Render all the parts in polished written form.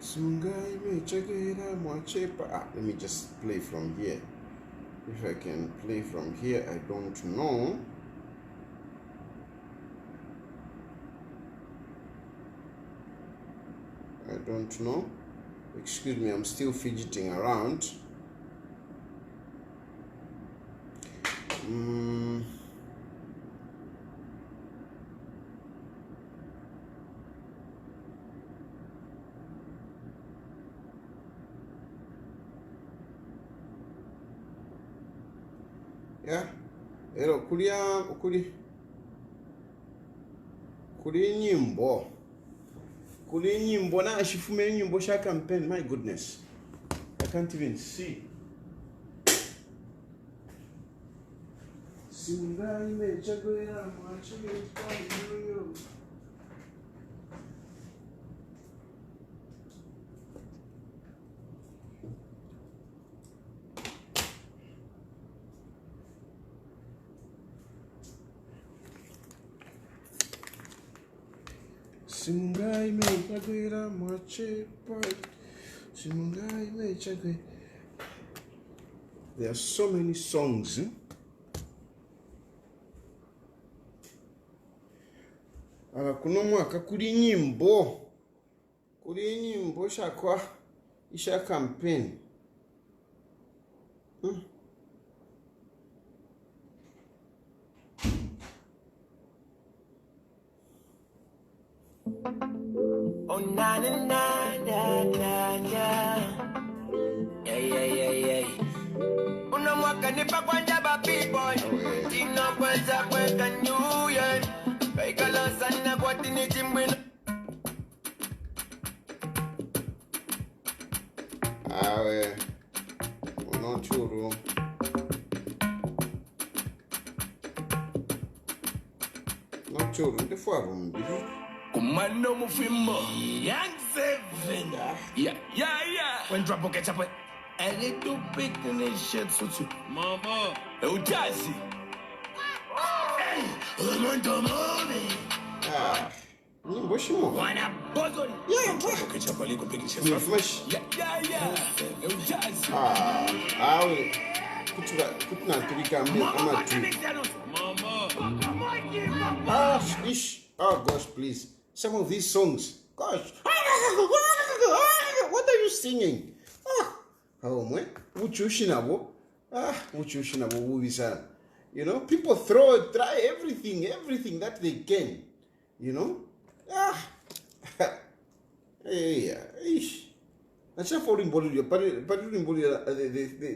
Let me just play from here. If I can play from here, I don't know. I don't know. Excuse me, I'm still fidgeting around. Yeah, hello, kuli nyimbo na ashifume nyimbo sha campaign. My goodness, I can't even see. Singa imechagwera mwachiri twayo. Simungai mechagwera mwachepa. Simungai mechagwera. There are so many songs. Kuno mwaka kuri nyimbo shakwa isha campaign. Oh na na na na na na. Yeah. Una mwaka nipa kwanja ba B-boy. Tina kwanza kweka New Year. Baikala sana kwa tini timbwina. Unachuru. Ndefua rumbi. Kumano mufimbo. Young Seven. Yeah. When drop gets up, a little bit in the shit suit. Mama. Ujazi. Hey, Umuntu Mami. Nyimbo shimo. Wana bottle. Yeah. Gets up a little bit in shit. Yeah. Ujazi. Kutna tulika ama tu. Mama. Oh gosh, please. Some of these songs. Gosh. What are you singing? Uchushinabo. You know, people try everything that they can. You know? There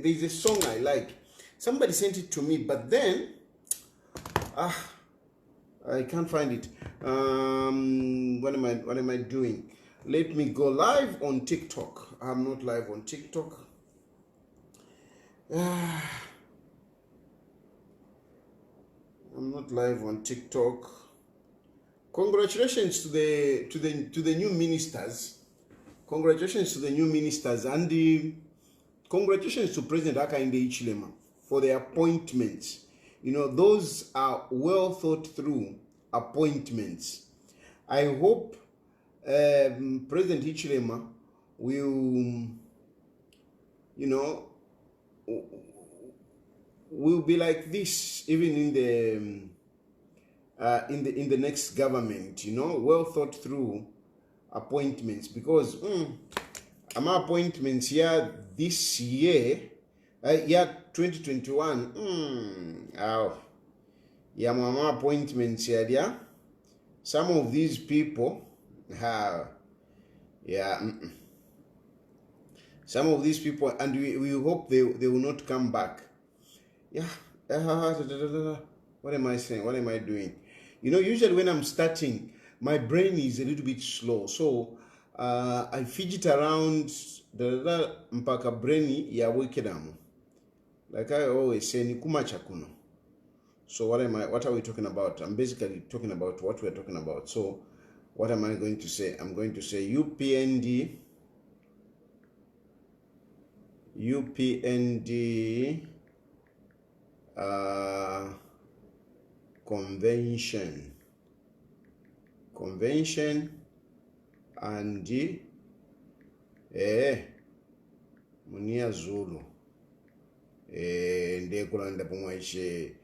is a song I like. Somebody sent it to me, but then I can't find it. What am I doing? Let me go live on TikTok. I'm not live on TikTok. I'm not live on TikTok. Congratulations to the new ministers. Congratulations to the new ministers, and congratulations to President Hakainde Hichilema for the appointments. You know, those are well thought through appointments. I hope President Hichilema will, you know, will be like this even in the next government. You know, well thought through appointments, because my appointments here this year, 2021. My appointments here. Some of these people some of these people, and we hope they will not come back. What am I saying? What am I doing? You know, usually when I'm starting, my brain is a little bit slow, so I fidget around mpaka brain ya wekedamu. Like I always say, ni kumacha kuno. So what are we talking about? I'm basically talking about what we're talking about. So what am I going to say? I'm going to say UPND convention and Munir Zulu ndekulanda pomwaiche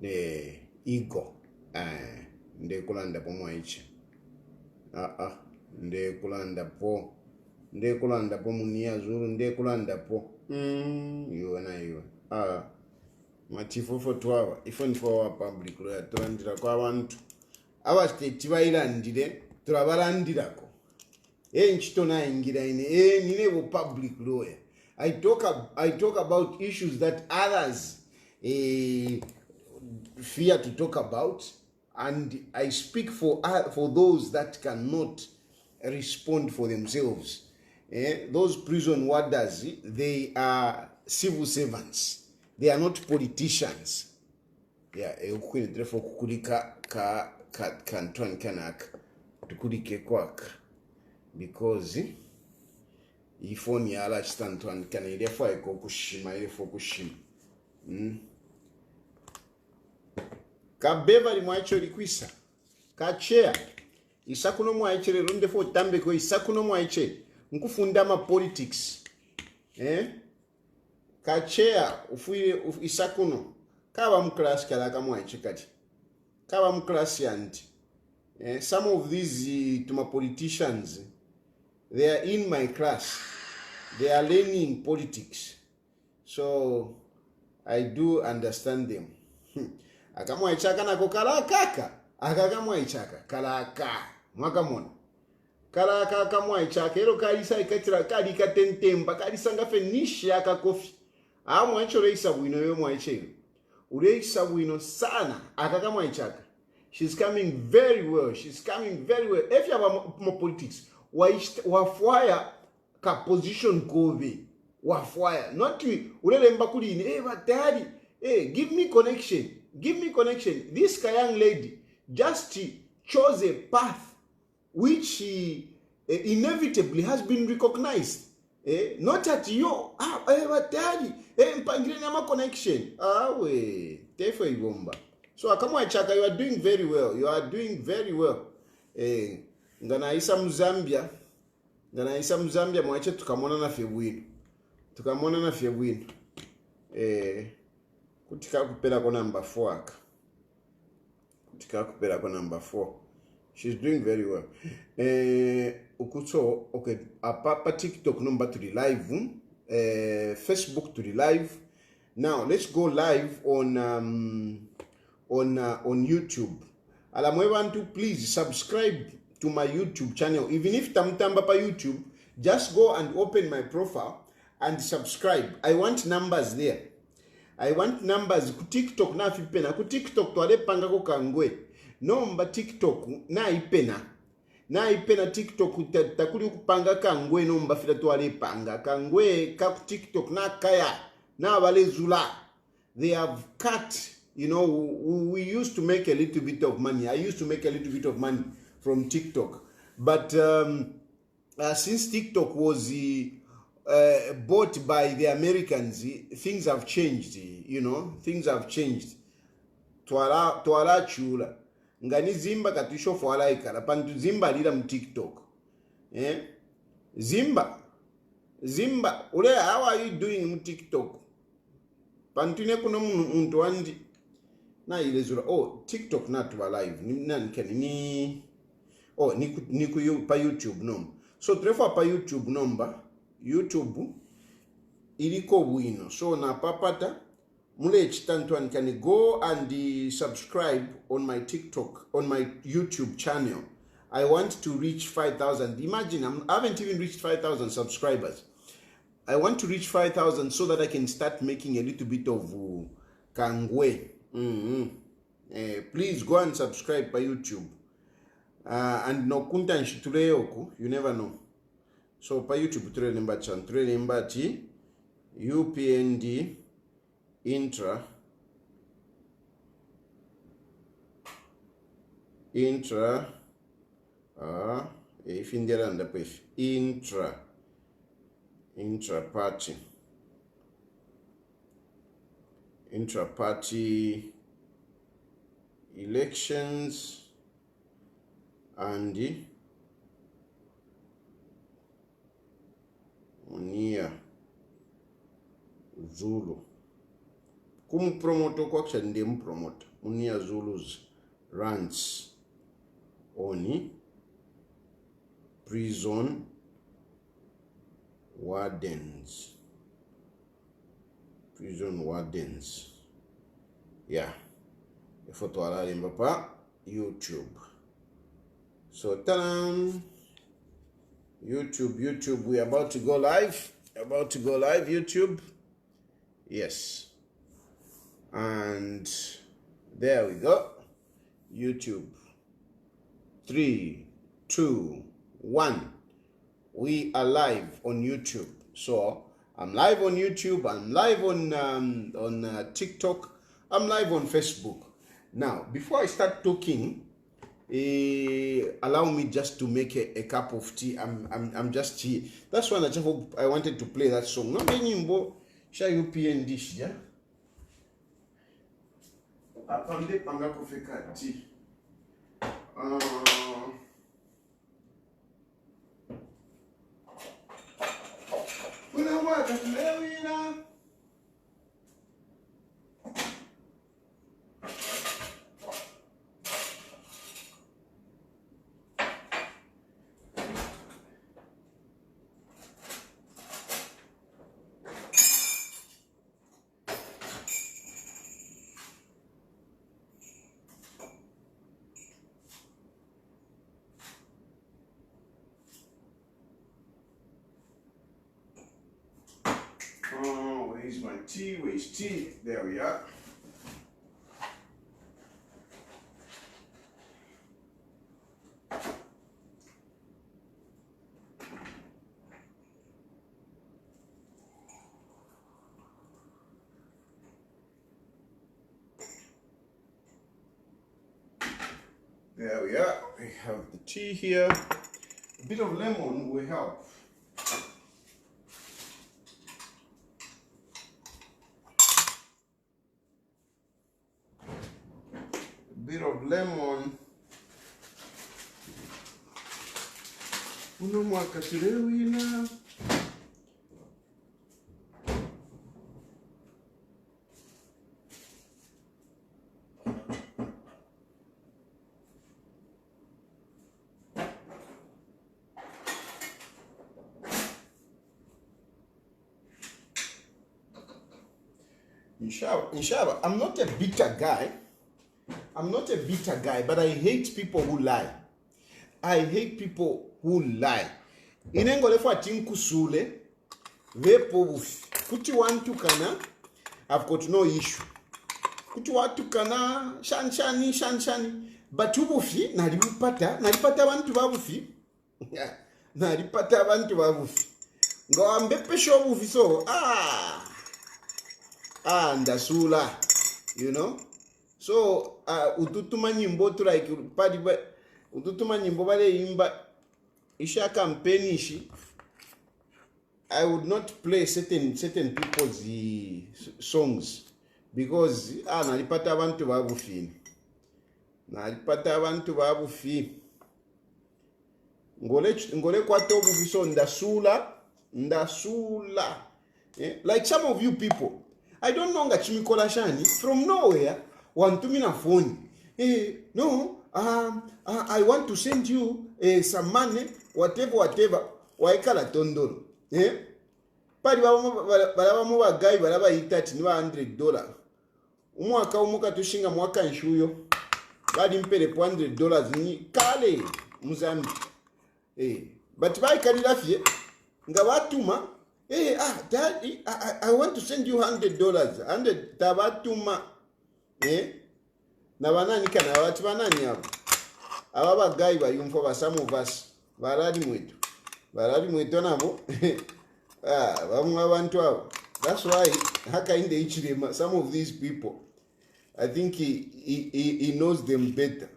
ne ego ndekulanda pomwaiche ndekulanda po Munir Zulu ndekulanda po iwe matifofo twawa ifo nitwawa public lawyer tulandira kwa abantu abastate bailandire turabalandirako nchito naingira ine nine bo public lawyer. I talk about issues that others fear to talk about, and I speak for those that cannot respond for themselves. Those prison warders, they are civil servants. They are not politicians. Yeah, therefore kukulika kantwan kanak tukulike kwaka because ifoni ala chitantwan kana ilefo iko kushima kabeva limwacho likwisa kachea isakuno mwaiche lero ndefo tambe ko isakuno mwaiche nkufunda ma politics kachea ufuire isakuno kaba mclass kala kamwaiche kati kaba mclass yanti some of these to my politicians, they are in my class. They are learning politics. So I do understand them. Akamwa ichaka na kokalaka. Akakamwa ichaka. Kalaka. Mwakamona. Kalaka akamwa ichaka. Ero kalisa ikatira kali katentemba. Kalisa ngafe nishi aka kofi. Amwa icho reisa wino yo mwa ichelo. Ureisa wino sana. Akakamwa ichaka. She's coming very well. She's coming very well. If you have more politics, wafwaya ka position kove. Wafwaya. Not to uremba kulini. But daddy, give me connection. Give me connection. This young lady just chose a path which inevitably has been recognized. Not at you. But daddy, mpangire nama connection. Tefo ibomba. So akamwa chaka, you are doing very well. You are doing very well. Ngana isa Mzambia mwache tukamona na febwino. Tukamona na febwino. Kutika kupela kwa number 4 aka. Kutika kupela kwa number 4. She's doing very well. Ukuto okay, apapa TikTok number to the live, Facebook to the live. Now let's go live on YouTube. Alamwe want to please subscribe to my YouTube channel. Even if tamtamba pa YouTube, just go and open my profile and subscribe. I want numbers there. I want numbers ku TikTok na fipena. Ku TikTok to panga ko kangwe. Nomba TikTok na ipena. Na ipena TikTok takuli kupanga kangwe nomba fila to panga. Kangwe ka TikTok na kaya. Na wale zula. They have cut. You know, we used to make a little bit of money. I used to make a little bit of money from TikTok. But since TikTok was bought by the Americans, things have changed. You know, things have changed. Tuala chula. Ngani zimba katusho fuala ikala. Pantu zimba lila TikTok. Zimba. Ule, how are you doing TikTok? Pantu ne kuno muntu andi. Na ilezula TikTok not live ni pa YouTube number. So trefa pa YouTube number YouTube iliko bwino. So na papata mule chitantwan can go and subscribe on my TikTok, on my YouTube channel. I want to reach 5,000. Imagine I haven't even reached 5,000 subscribers. I want to reach 5,000 so that I can start making a little bit of kangwe. Please go and subscribe by YouTube. And no kunta nshituleyoku, you never know. So by YouTube tule nemba ti UPND if in the under page Intra-Party elections and Zulu. Promoter kwa kusha promoter. Munir Zulu's runs on prison wardens. Prison wardens. Yeah. Photo ala pa YouTube. So YouTube, we're about to go live. YouTube. Yes. And there we go. YouTube. 3, 2, 1. We are live on YouTube. So I'm live on YouTube. I'm live on TikTok. I'm live on Facebook. Now, before I start talking, allow me just to make a cup of tea. I'm just here. That's why I wanted to play that song. No nyimbo sha Upnd shija. Apande panga kufika tea. Kuna waka tulewina. Where's my tea? Where's tea? There we are. There we are. We have the tea here. A bit of lemon will help. Bit of lemon. Inshallah, I'm not a bitter guy. But I hate people who lie. Inengo lefa tinkusule vepo bufi. Kuti wantu kana, I've got no issue. Kuti watu kana shanshani. But ubufi nalipata bantu babufi. Nalipata bantu babufi. Ngo pesho bufi so ndasula, you know. So ututuma nyimbo tu like padi ututuma nyimbo bale imba isha campaign ishi. I would not play certain people's songs because nalipata abantu babufi. Ngole kwato bufiso ndasula. Like some of you people, I don't know ngachimikola shani from nowhere. Want to me na phone. No, I want to send you some money, whatever. Waikala tondolo. Padi balabamu bagai balaba itati ni $100. Umwaka umuka tushinga mwaka nshuyo. Badi mpele $100 ni kale muzambi. But bai kalilafie nga watuma daddy, I want to send you $100. 100 tabatuma. Na banani kana watu banani abo ababa guy bayumfo ba some of us baradi mwetu nabo bamwe abantu abo. That's why haka inde ichirema some of these people I think he knows them better.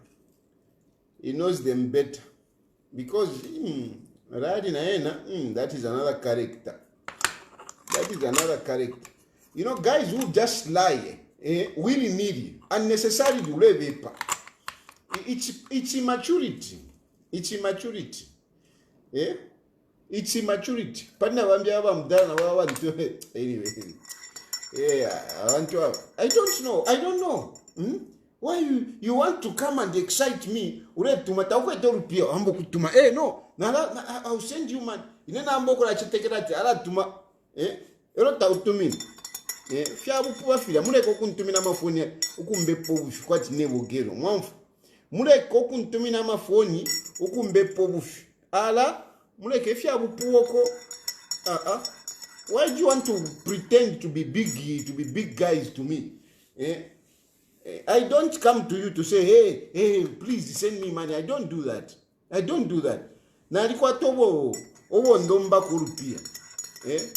Because radi na yena that is another character. You know, guys who just lie willy-nilly, unnecessarily ulevepa. It's immaturity. It's immaturity. Padna wambia aba mdana wawa nitoe. Anyway. Yeah, I want to have. I don't know. Why you want to come and excite me? Uretuma taukwete rupia ambo kutuma. No. I'll send you man. Inena ambo kola chetekerati ala tuma. Ero tautumi. Fia bupuwa fila. Mule kokuntumi na mafoni ukumbepo bufi kwa tinebo gero. Mwanfu. Mule kokuntumi na mafoni ukumbepo bufi. Ala mule kefia bupuwa ko. Why do you want to pretend to be big guys to me? I don't come to you to say, hey, please send me money. I don't do that. Na likuwa tobo owo ndomba kurupia.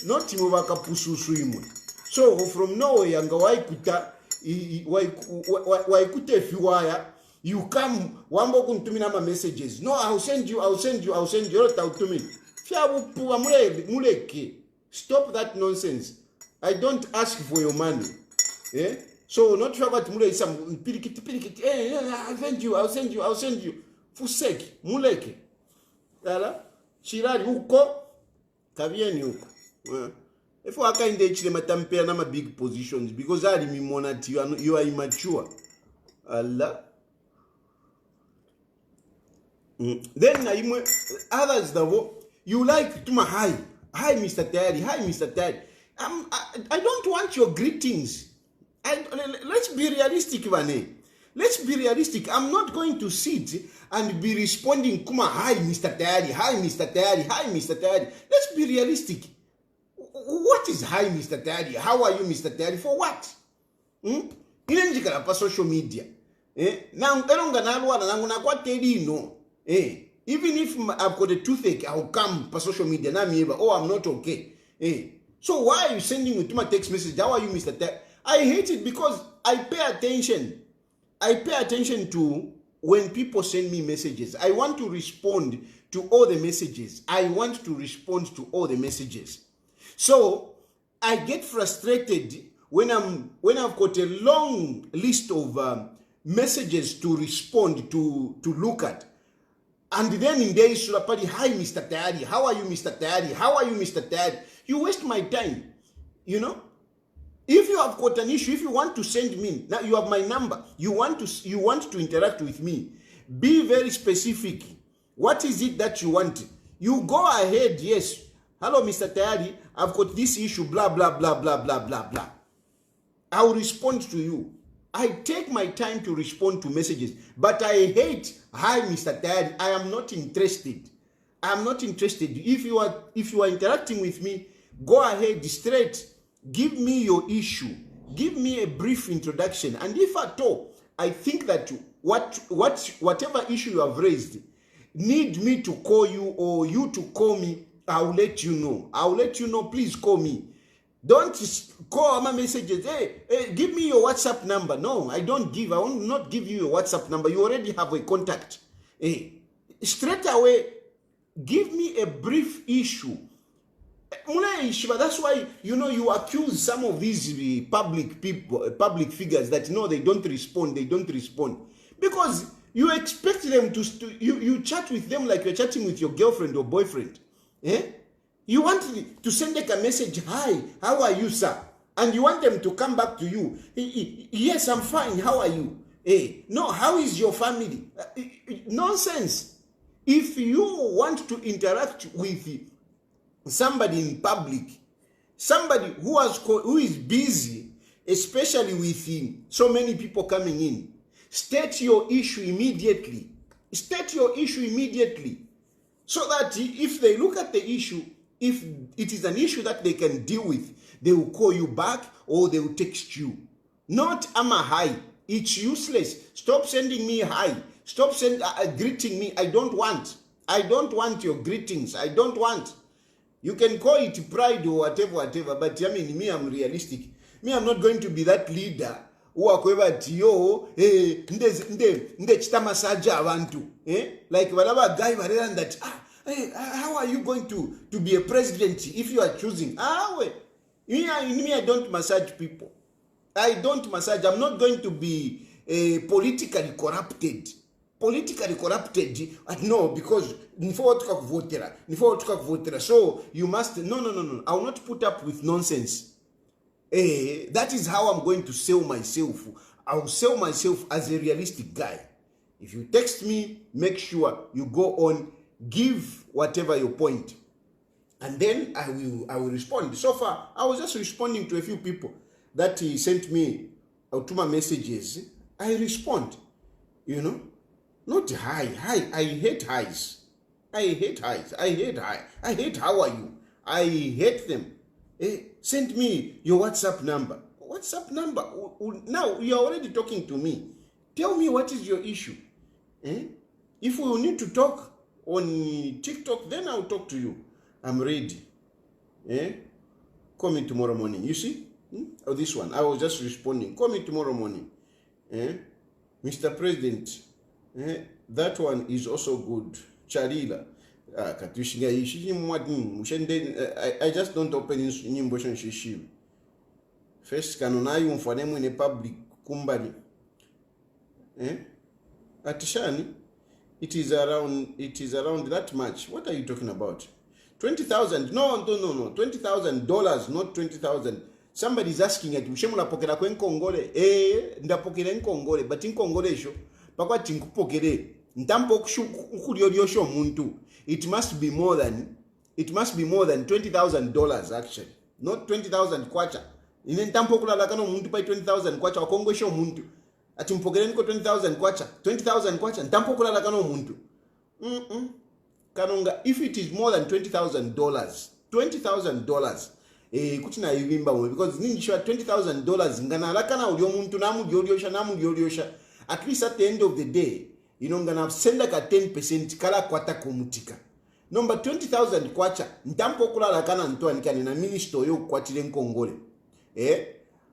Not imubaka pususu imwe. So from nowhere yanga waikute fiwaya, you come wambo kuntumina ma messages. No, I'll send you. Rota utumi. Fiabupuwa muleke. Stop that nonsense. I don't ask for your money. So not sure what mule some pirikiti. I'll send you. Fuseki, muleke. Dala, shirari huko, kavieni huko. If I can't actually matampea na big positions because I remember that you are immature. Allah. Then others you like to my hi. Hi, Mr. Tayari. I don't want your greetings. Let's be realistic, Vane. Let's be realistic. I'm not going to sit and be responding, Kuma, hi, Mr. Tayari. Let's be realistic. What is hi, Mr. Tayari? How are you, Mr. Tayari? For what? Inenjikala pa social media. Now, even if I've got a toothache, I'll come per social media. I'm not okay. So why are you sending me to my text message? How are you, Mr. Tayari? I hate it because I pay attention. I pay attention to when people send me messages. I want to respond to all the messages. So I get frustrated when I've got a long list of messages to respond to look at. And then in days should party, hi Mr. Tayari, how are you, Mr. Tayari? You waste my time. If you have got an issue, if you want to send me, now you have my number. You want to interact with me. Be very specific. What is it that you want? You go ahead, yes. Hello, Mr. Tayari, I've got this issue, blah, blah, blah, blah, blah, blah, blah. I will respond to you. I take my time to respond to messages, but I hate, hi, Mr. Tayari, I am not interested. If you are interacting with me, go ahead straight. Give me your issue. Give me a brief introduction. And if at all, I think that whatever issue you have raised, need me to call you or you to call me, I'll let you know. Please call me. Don't call my messages. Hey, give me your WhatsApp number. No, I don't give. I will not give you your WhatsApp number. You already have a contact. Straight away, give me a brief issue. That's why you accuse some of these public figures that they don't respond because you expect them to you chat with them like you're chatting with your girlfriend or boyfriend. You want to send a message, hi, how are you, sir? And you want them to come back to you. Yes, I'm fine. How are you? No, how is your family? Nonsense. If you want to interact with somebody in public, somebody who is busy, especially with so many people coming in, state your issue immediately. So that if they look at the issue, if it is an issue that they can deal with, they will call you back or they will text you. Not I'm a hi. It's useless. Stop sending me hi. Stop greeting me. I don't want your greetings. I don't want. You can call it pride or whatever, but me, I'm realistic. Me, I'm not going to be that leader who are going to nde chita masaja abantu. Like whatever guy that how are you going to be a president if you are choosing? Me, I don't massage people. I'm not going to be politically corrupted. No, because so you must no. I will not put up with nonsense. That is how I'm going to sell myself. I'll sell myself as a realistic guy. If you text me, make sure you go on, give whatever your point, and then I will respond. So far, I was just responding to a few people that he sent me to my messages. I respond, you know, not hi. I hate highs. I hate highs. I hate hi. I hate how are you. I hate them. Send me your WhatsApp number. WhatsApp number. Now you're already talking to me. Tell me what is your issue. If we need to talk on TikTok, then I'll talk to you. I'm ready. Call me tomorrow morning. You see? Oh, this one. I was just responding. Call me tomorrow morning. Mr. President, that one is also good. Charila. I just don't open in motion shishi. First, canonai for them in a public kumbari. Atishani, it is around that much. What are you talking about? 20,000? No. $20,000, not 20,000. Somebody is asking at Mshemula Pokera Kwen Kongole. Ndapokera in Kongole, but in Kongole show. Papa Tinkupokere. Ntampo Kurio Muntu. It must be more than $20,000 actually. Not 20,000 kwacha. In Ntampo Kula Lakano Muntu by 20,000 kwacha or Kongo show Muntu. At Impokerenko 20,000 kwacha. 20,000 kwacha. Ntampo Kula Lakano Muntu. Kanonga, if it is more than $20,000, kuchina yivimba mwe, because ninjishwa $20,000 ngana lakana ulio muntu namu gyoliosha. At least at the end of the day, you know, ngana senda ka 10% kala kwata kumutika. Number 20,000 kwacha, ntampo kula lakana ntoa nikani na minister yo kwatile nkongole.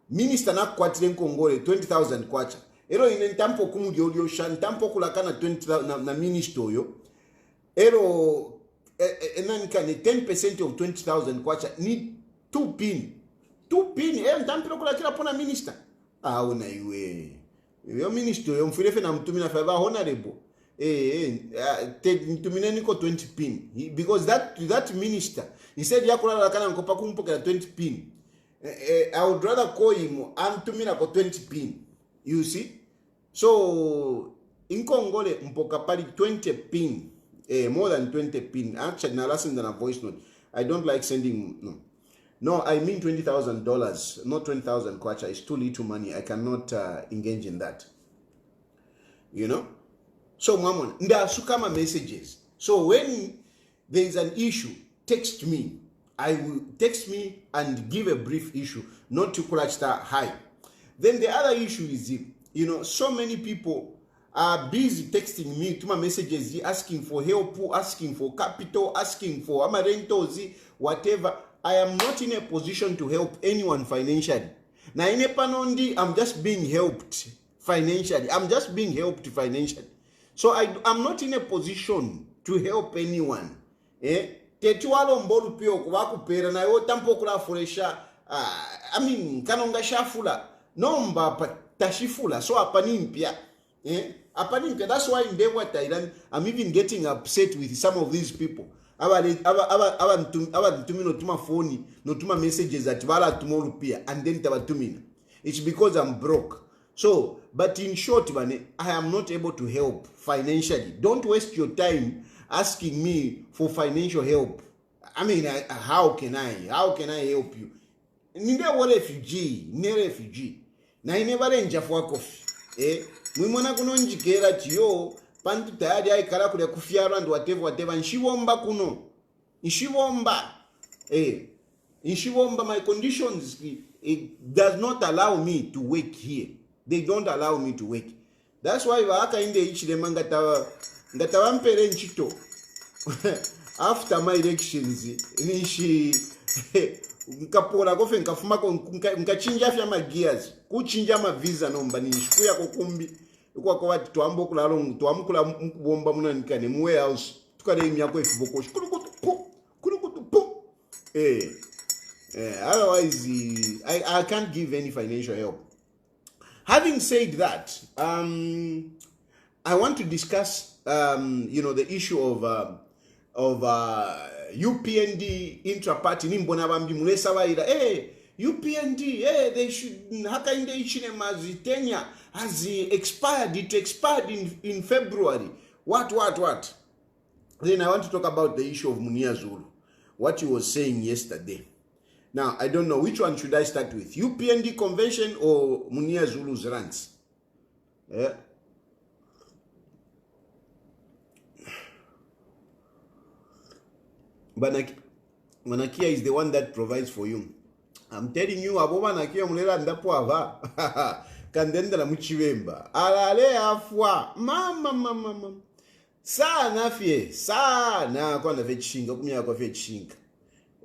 Minister na kwatile nkongole 20,000 kwacha. Ero ine ntampo kumugyoliosha, ntampo kula kana 20,000 na minister yo. Ero enanikane 10% of 20,000 kwacha ni 2 pin. Ntampiro kula kila pona minister. Una iwe. Yo minister yo mfirefe na mtumina fava honorable. Mtumina niko 20 pin. Because that minister, he said yakula lakana nkopa kumpokela 20 pin. I would rather call him antumina ko 20 pin. You see? So in Congole mpoka pali 20 pin. More than 20 pin. Actually, now listen than a voice note. I don't like sending. No, I mean $20,000, not 20,000 kwacha. It's too little money. I cannot engage in that. You know. So, Mamon, nda sukama messages. So when there is an issue, text me. I will text me and give a brief issue, not to clutch that high. Then the other issue is, you know, so many people are busy texting me to my messages, asking for help, asking for capital, asking for amarentos, whatever. I am not in a position to help anyone financially. Now in a panondi, I'm just being helped financially. So I'm not in a position to help anyone. Tetualo mbolu pio kuwakupera na yo tampo kula furesha. Kanonga shafula. Nomba tashifula. So apanimpia. That's why in Thailand, I'm even getting upset with some of these people. Messages that and then it's because I'm broke. So, but in short, I am not able to help financially. Don't waste your time asking me for financial help. How can I help you? Ninde refugee. Na inebale njafwa kofi. Mwimona kuno njikera chiyo pantu tayari aikala kule kufiara and whatever nshibomba kuno nshibomba my conditions it does not allow me to work here. They don't allow me to work. That's why waaka inde ichilema ngatawa mpere nchito after my elections nishi nkapora kofe nkafumako nkachinja afya magias kuchinja ma visa nomba nishikuya kokumbi kwa wati tuambokula long tuamkula bomba munanikane mu warehouse tukale imyako efiboko otherwise I can't give any financial help. Having said that, I want to discuss the issue of UPND Intra-Party nimbona bambi mulesa baira UPND, they should hakainde ichine mazi tenure has expired. It expired in February. What? Then I want to talk about the issue of Munir Zulu, what he was saying yesterday. Now, I don't know which one should I start with, UPND convention or Munir Zulu's rants. Yeah. Manakia is the one that provides for you. I'm telling you, aboma nakia mulela ndapo ava. Kandendela muchivemba. Alale afwa. Mama. Sana fie. Sana kwa na fechinga. Kumia kwa fechinga.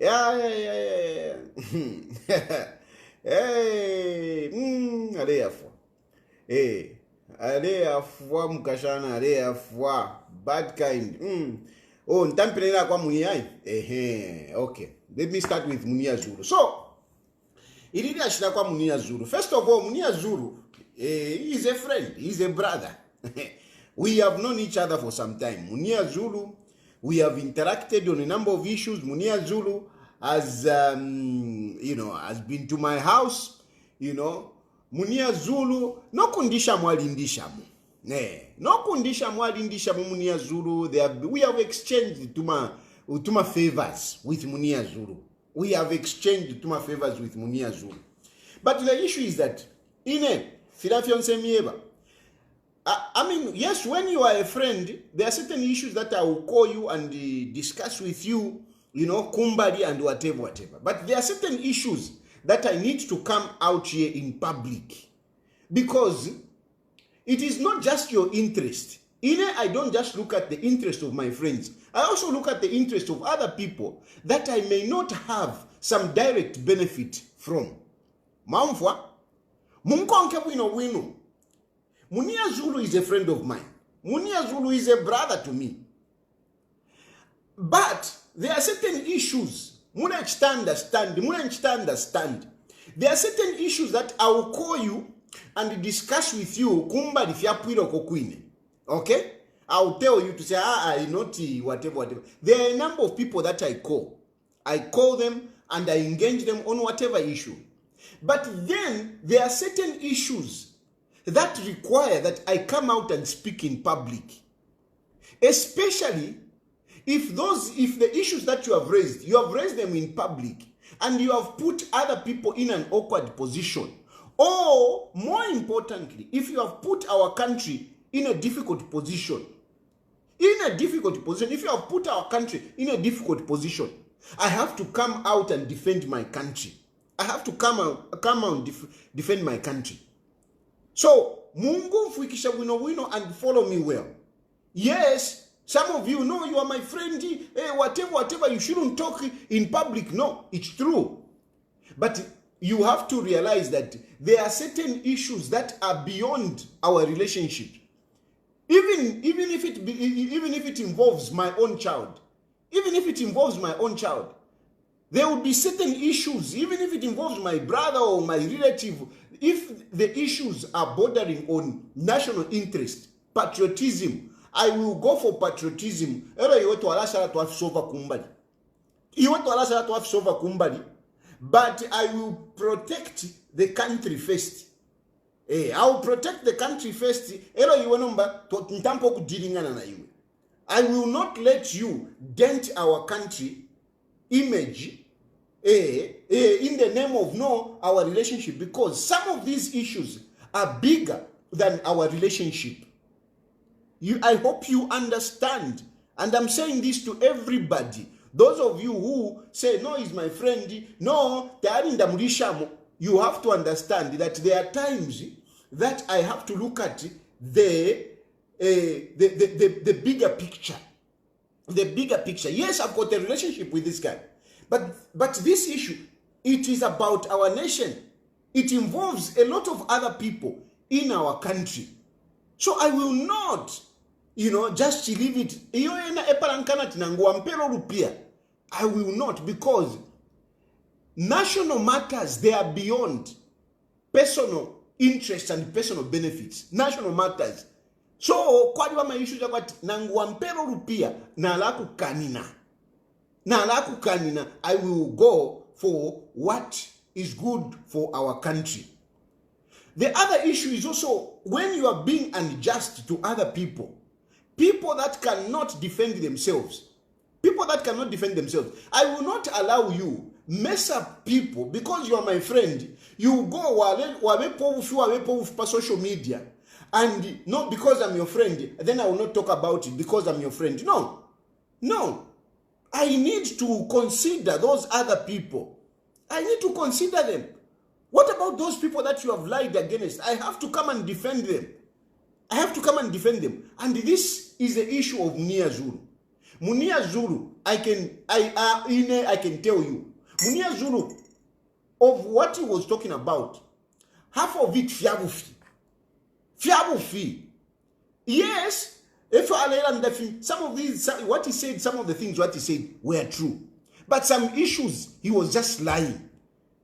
Yeah. Hey. Ale afwa. Hey. Ale afwa mukashana. Ale afwa. Bad kind. Oh, ntampenela kwa Munir. Okay. Let me start with Munir Zulu. So, ilili ashida kwa Munir Zulu. First of all, Munir Zulu, he is a friend. He is a brother. We have known each other for some time. Munir Zulu, we have interacted on a number of issues. Munir Zulu has, has been to my house. Munir Zulu, no kundisha mwalindishamu. No kundisha mwalindishamu Munir Zulu. We have exchanged utuma favors with Munir Zulu. We have exchanged utuma favors with Munir Zulu. But the issue is that, yes, when you are a friend, there are certain issues that I will call you and discuss with you, kumbari and whatever. But there are certain issues that I need to come out here in public. Because it is not just your interest. I don't just look at the interest of my friends. I also look at the interest of other people that I may not have some direct benefit from. Mamfwa, mumkonke wino. Munir Zulu is a friend of mine. Munir Zulu is a brother to me. But there are certain issues. There are certain issues that I will call you and discuss with you. Okay? I'll tell you to say, I not whatever. There are a number of people that I call. I call them and I engage them on whatever issue. But then there are certain issues that require that I come out and speak in public. Especially if the issues that you have raised them in public and you have put other people in an awkward position. Or more importantly, if you have put our country in a difficult position. If you have put our country in a difficult position, I have to come out and defend my country. I have to come out and defend my country. So, Mungu mfuikisha wino and follow me well. Yes, some of you know you are my friend. Whatever, you shouldn't talk in public. No, it's true. But you have to realize that there are certain issues that are beyond our relationship. Even if it involves my own child, there will be certain issues, even if it involves my brother or my relative, if the issues are bordering on national interest, patriotism, I will go for patriotism. But I will protect the country first. I will protect the country first. I will not let you dent our country image in the name of our relationship, because some of these issues are bigger than our relationship. I hope you understand, and I'm saying this to everybody. Those of you who say, no, he's my friend, no, you have to understand that there are times that I have to look at the bigger picture. The bigger picture. Yes, I've got a relationship with this guy. But this issue, it is about our nation. It involves a lot of other people in our country. So I will not, just leave it. I will not, because national matters, they are beyond personal interests and personal benefits. National matters. So, kwa diwa maishu ya kwati, nanguampero rupia, na alaku kanina, I will go for what is good for our country. The other issue is also when you are being unjust to other people, people that cannot defend themselves. People that cannot defend themselves. I will not allow you mess up people because you are my friend. You go for social media, and not because I'm your friend, then I will not talk about it because I'm your friend. No. No. I need to consider those other people. I need to consider them. What about those people that you have lied against? I have to come and defend them. I have to come and defend them. And this is the issue of Munir Zulu. Munir Zulu, I can tell you, Munir Zulu, of what he was talking about, half of it fiabufi. Yes, if some of these, what he said, some of the things what he said were true, but some issues he was just lying.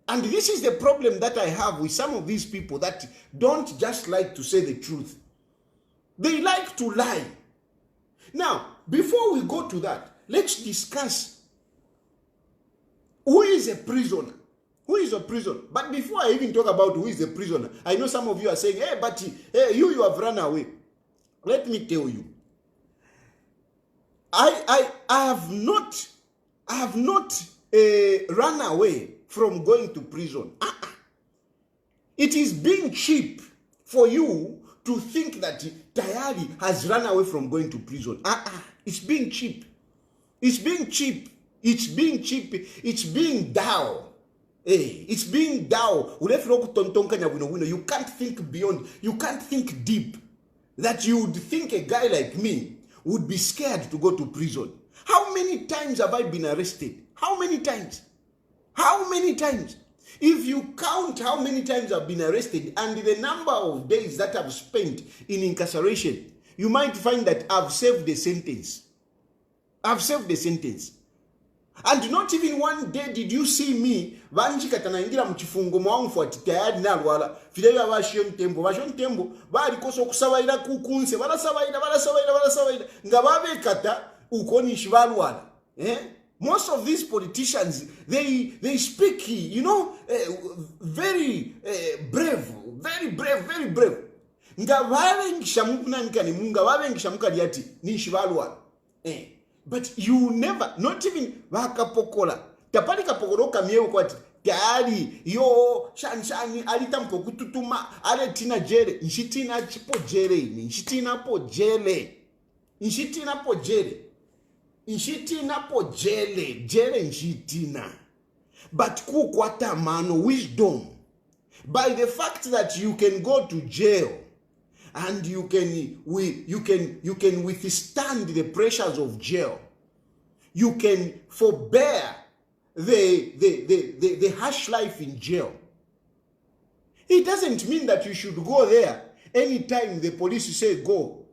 And this is the problem that I have with some of these people that don't just like to say the truth. They like to lie. Now, before we go to that, let's discuss who is a prisoner. Who is a prisoner? But before I even talk about who is a prisoner, I know some of you are saying, hey, but you have run away. Let me tell you. I have not run away from going to prison. It is being cheap for you to think that Tayari has run away from going to prison. It's being cheap. It's being cheap. It's being cheap. It's being down. It's being down. You can't think beyond. You can't think deep. That you would think a guy like me would be scared to go to prison. How many times have I been arrested? How many times? How many times? If you count how many times I've been arrested and the number of days that I've spent in incarceration, you might find that I've served the sentence. I've served the sentence. And not even one day did you see me vanjikatanaingira muchifungo mwangu ati tayari nalwala fileyo abashontembo bali koso okusabayira kukunse balasabayira nga babekata ukonishi balwala. Most of these politicians, they speak, very brave, very brave. Nga babengisha mukunankani munga babengisha mukali ati nishi balwala. But you never, not even wakapokola. Tapali kapokolo kamyewo kwati tayari yo shanshani alitampo kututuma ale tina jere nchitina chipo jere nchitina po jele jele nchitina. But kukwata mano wisdom by the fact that you can go to jail and you can withstand the pressures of jail. You can forbear the harsh life in jail. It doesn't mean that you should go there anytime the police say go,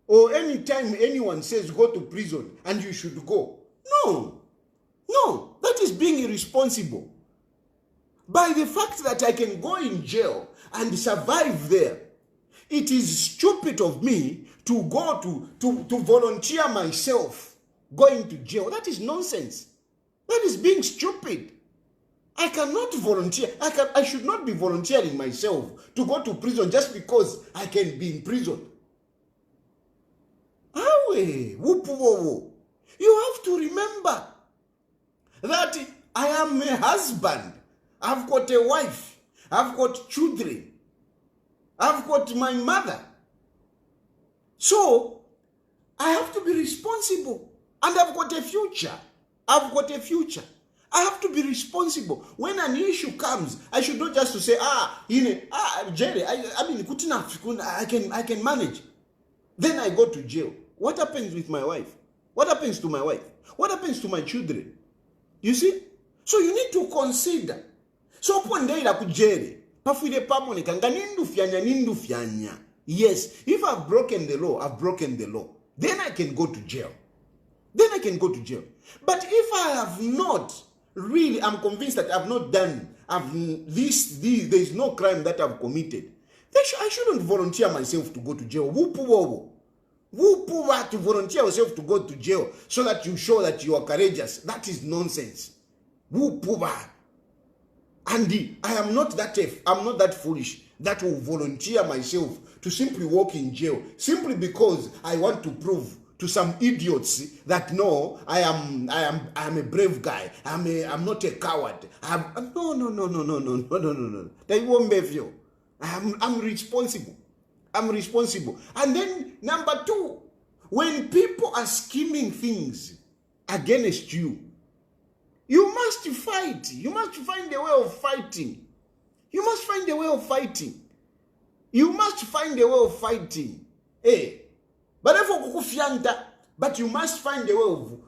or anytime anyone says go to prison and you should go. No, that is being irresponsible. By the fact that I can go in jail and survive there, it is stupid of me to go to volunteer myself going to jail. That is nonsense. That is being stupid. I cannot volunteer. I should not be volunteering myself to go to prison just because I can be in prison. You have to remember that I am a husband. I've got a wife. I've got children. I've got my mother. So, I have to be responsible. And I've got a future. I have to be responsible. When an issue comes, I should not just to say, Jerry, I can manage. Then I go to jail. What happens with my wife? What happens to my wife? What happens to my children? You see? So you need to consider. So pondeira ku Jerry. Yes, if I've broken the law, I've broken the law. Then I can go to jail. But if I have not, really, I'm convinced that I've not done, there is no crime that I've committed, I shouldn't volunteer myself to go to jail. To volunteer yourself to go to jail so that you show that you are courageous. That is nonsense. And I am not that I'm not that foolish that will volunteer myself to simply walk in jail simply because I want to prove to some idiots that no, I am a brave guy. I'm not a coward. No. They won't be you. I'm responsible. I'm responsible. And then number 2, when people are scheming things against you, you must fight. You must find a way of fighting. You must find a way of fighting. You must find a way of fighting. Hey, but you must find a way of,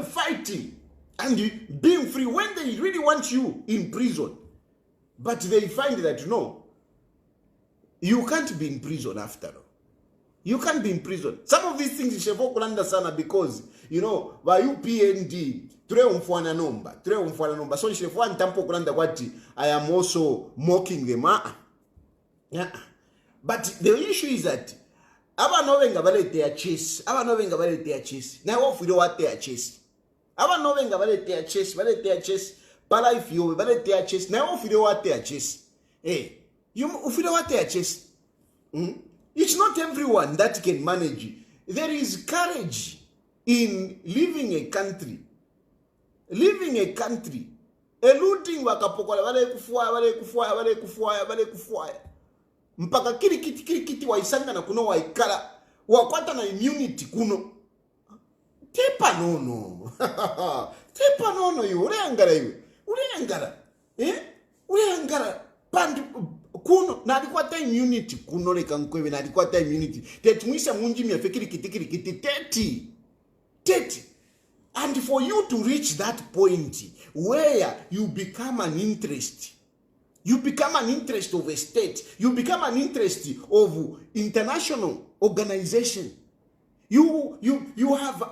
fighting and being free when they really want you in prison. But they find that no, you can't be in prison after all. You can't be in prison. Some of these things you should understand because, by Upnd, nomba. So you should what I am also mocking them. Yeah. But the issue is that aba novenga balete chase. Now what we do what they are chase. Aba novenga balete chase. Pala if you balete chase. Now what we do what they are chase. Hey, you feel what they are chase. It's not everyone that can manage. There is courage in leaving a country. Eluding wakapokola wale kufuaya. Mpaka kiti waisanga na kuno waikala. Wakwata na immunity kuno. Tepa nono. Tepa nono yu. Uleangara. Uleangara. Pandu kuno. Na alikwata immunity kuno leka nkwewe. Na alikwata immunity. Tetumwisha munji miafe kiti. Teti. And for you to reach that point where you become an interest. You become an interest of a state. You become an interest of international organization. You have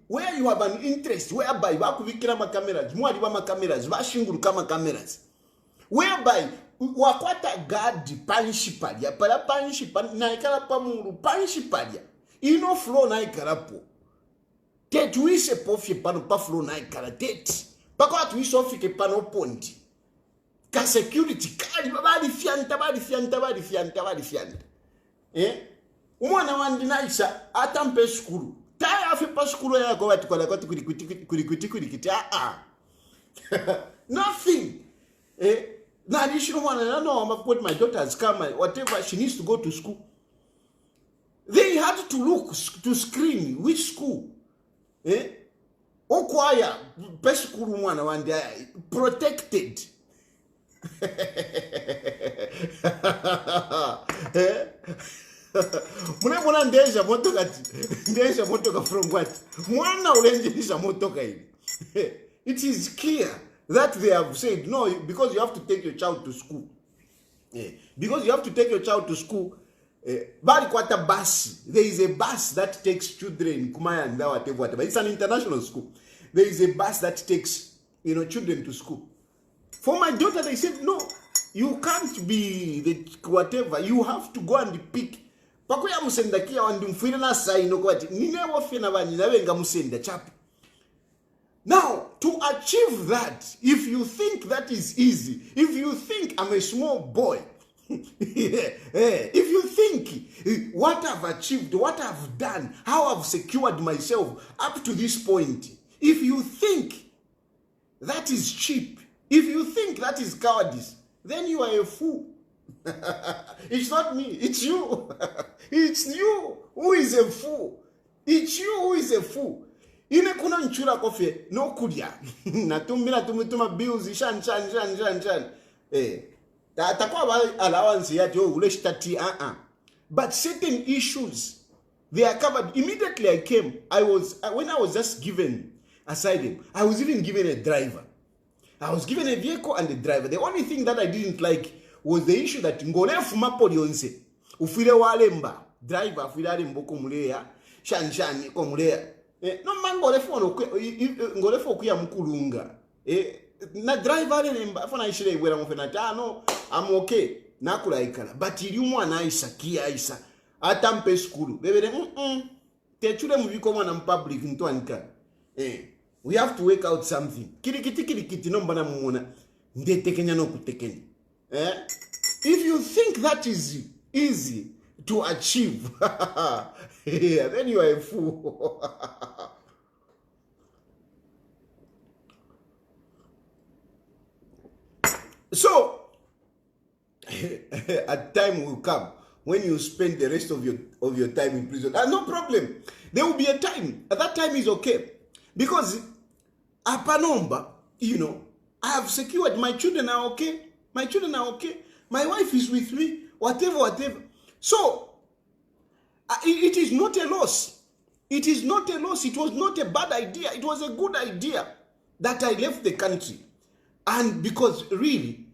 where you have an interest whereby wakuvikira cameras, mwaliwa cameras, washinguru kama cameras. Whereby wakwata guard panishipadia, para panishipadia, naikala pamuru panishipadia. Ino flow naikalapo. Tetuise pofye pano pa flow naikala teti. Pako atuise ofike pano ponti. Ka security kali bali fianta. Umwana wandi naisha atampe skulu. Taya afi pa skulu yako watu kwa kurikuti. Nothing. Na additional one, I don't know, I'm going to put my daughter's come, whatever, she needs to go to school. They had to look to screen which school. Okwaya, best school one, and they are protected. Mwana ndeja motoka from what? Mwana ulenjisha motoka hivi. It is clear that they have said no, because you have to take your child to school. Because you have to take your child to school. Bali kwata bus. There is a bus that takes children kumaya and whatever. It's an international school. There is a bus that takes children to school. For my daughter, they said no, you can't be the whatever. You have to go and pick. Pakuya musenda kia wandumfira na saino kwati. Ninewo fina bani na wenga musenda chapi. Now, to achieve that, if you think that is easy, if you think I'm a small boy, if you think what I've achieved, what I've done, how I've secured myself up to this point, if you think that is cheap, if you think that is cowardice, then you are a fool. It's not me, it's you. It's you who is a fool. It's you who is a fool. Ine kuna nchura kofe no kudia. Natumituma bills shan. Takwa allowance yati uleshitati But certain issues they are covered. Immediately I came, when I was just given asylum, I was even given a driver. I was given a vehicle and a driver. The only thing that I didn't like was the issue that ngole fuma polionse. Ufile walemba driver afile mboko mulea shan ko mulea. No man ngole fo kuya mkulunga. Na driver lemba fona ishire wera mufena tano I'm okay nakula ikala but ili mwana aisa kia aisa atampe skulu bebere techule muviko mwana public ntwanika we have to work out something kirikiti nomba na muona ndetekenya nokutekenya. If you think that is easy to achieve, yeah, then you are a fool. So, a time will come when you spend the rest of your time in prison. No problem. There will be a time. That time is okay. Because, apanomba, I have secured. My children are okay. My children are okay. My wife is with me. Whatever. So, it is not a loss. It is not a loss. It was not a bad idea. It was a good idea that I left the country. And because really,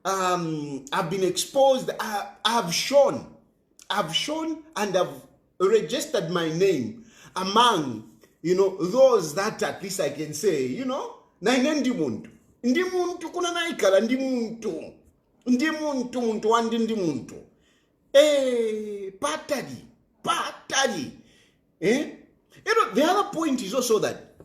I've been exposed, I've shown and I've registered my name among, those that at least I can say, naine ndi muntu kuna naikala ndi muntu wandi ndi muntu. Patali. The other point is also that,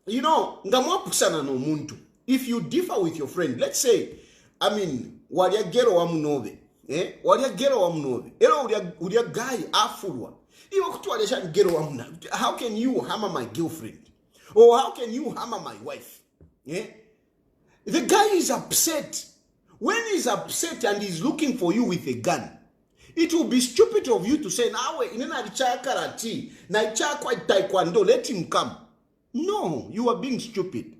ngamwapusana no muntu. If you differ with your friend, let's say, walia gero wa mnove, walia gero wa mnove, ulia guy afurwa. Iwa kutu walia shan gero wa mna. How can you hammer my girlfriend? Or how can you hammer my wife? The guy is upset. When he's upset and he's looking for you with a gun, it will be stupid of you to say, nawe, inena richa karate, na richa kwa taekwondo, let him come. No, you are being stupid.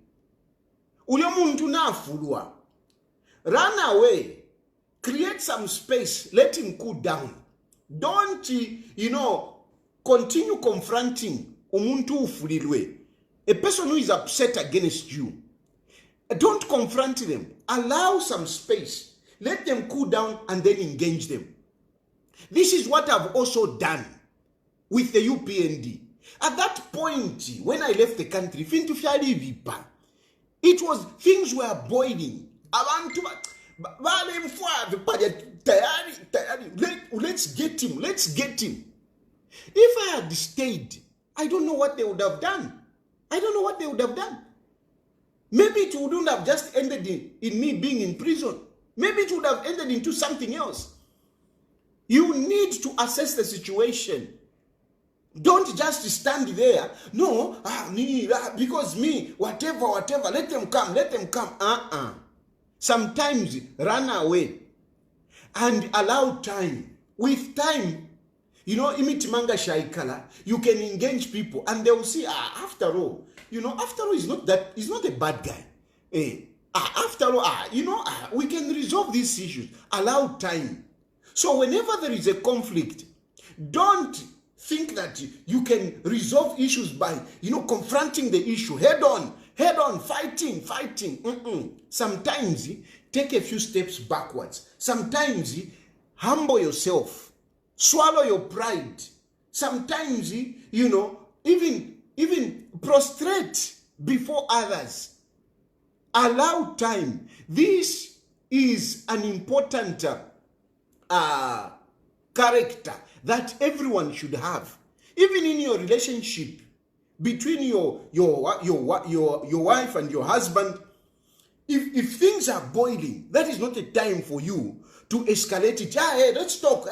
Uliamuntu na fulwa. Run away. Create some space. Let him cool down. Don't, continue confronting umuntu ufulilwe. A person who is upset against you. Don't confront them. Allow some space. Let them cool down and then engage them. This is what I've also done with the UPND. At that point, when I left the country, it was, things were boiling. Let's get him. If I had stayed, I don't know what they would have done. Maybe it wouldn't have just ended in me being in prison. Maybe it would have ended into something else. You need to assess the situation. Don't just stand there. No, because me, whatever, let them come. Sometimes run away and allow time. With time, imitimanga shaikala, you can engage people and they will see, after all, he's not a bad guy. After all, we can resolve these issues. Allow time. So whenever there is a conflict, don't think that you can resolve issues by, confronting the issue head on, fighting. Sometimes take a few steps backwards. Sometimes humble yourself, swallow your pride. Sometimes, even prostrate before others. Allow time. This is an important character that everyone should have, even in your relationship between your wife and your husband. If things are boiling, that is not a time for you to escalate it. Hey, let's talk.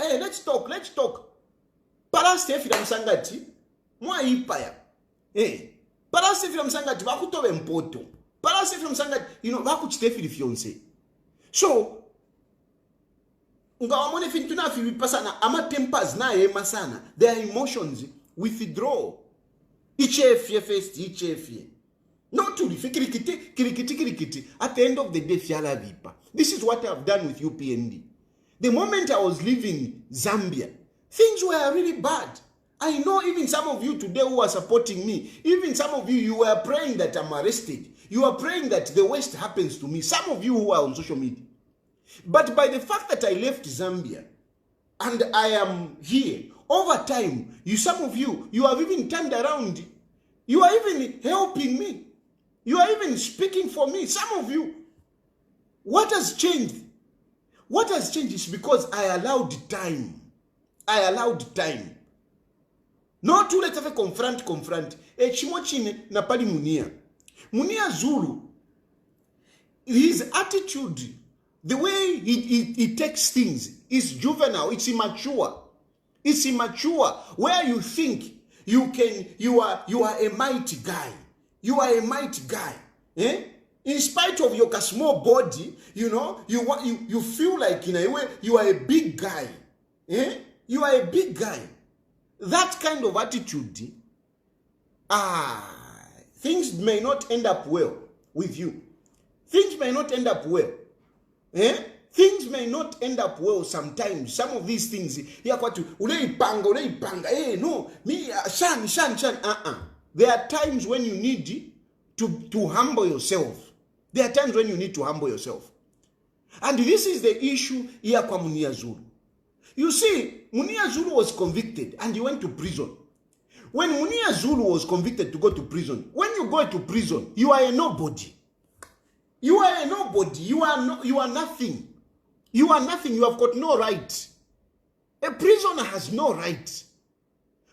Para Steffi Msangati, mwa ipaya. Para Steffi Msangati, wakutowe mpoto. Para Steffi Msangati, wakuchitefi the fiancé. So, their emotions withdraw. Not to kirikiti. At the end of the day, this is what I've done with UPND. The moment I was leaving Zambia, things were really bad. I know even some of you today who are supporting me, even some of you were praying that I'm arrested. You are praying that the worst happens to me. Some of you who are on social media. But by the fact that I left Zambia and I am here, over time, some of you have even turned around. You are even helping me. You are even speaking for me. Some of you. What has changed? What has changed is because I allowed time. Not to let us confront. Chimochine na pali Munir Zulu. his attitude, the way he takes things is juvenile, it's immature. It's immature, where you think you are a mighty guy. You are a mighty guy. Eh? In spite of your small body, you feel like in a way you are a big guy. Eh? You are a big guy. That kind of attitude, things may not end up well with you. Things may not end up well. Eh? Things may not end up well sometimes. Some of these things, There are times when you need to humble yourself. There are times when you need to humble yourself. And this is the issue here kwa Munir Zulu. You see, Munir Zulu was convicted and he went to prison. When Munir Zulu was convicted to go to prison, when you go to prison, you are a nobody. You are a nobody. You are nothing. You are nothing. You have got no right. A prisoner has no right.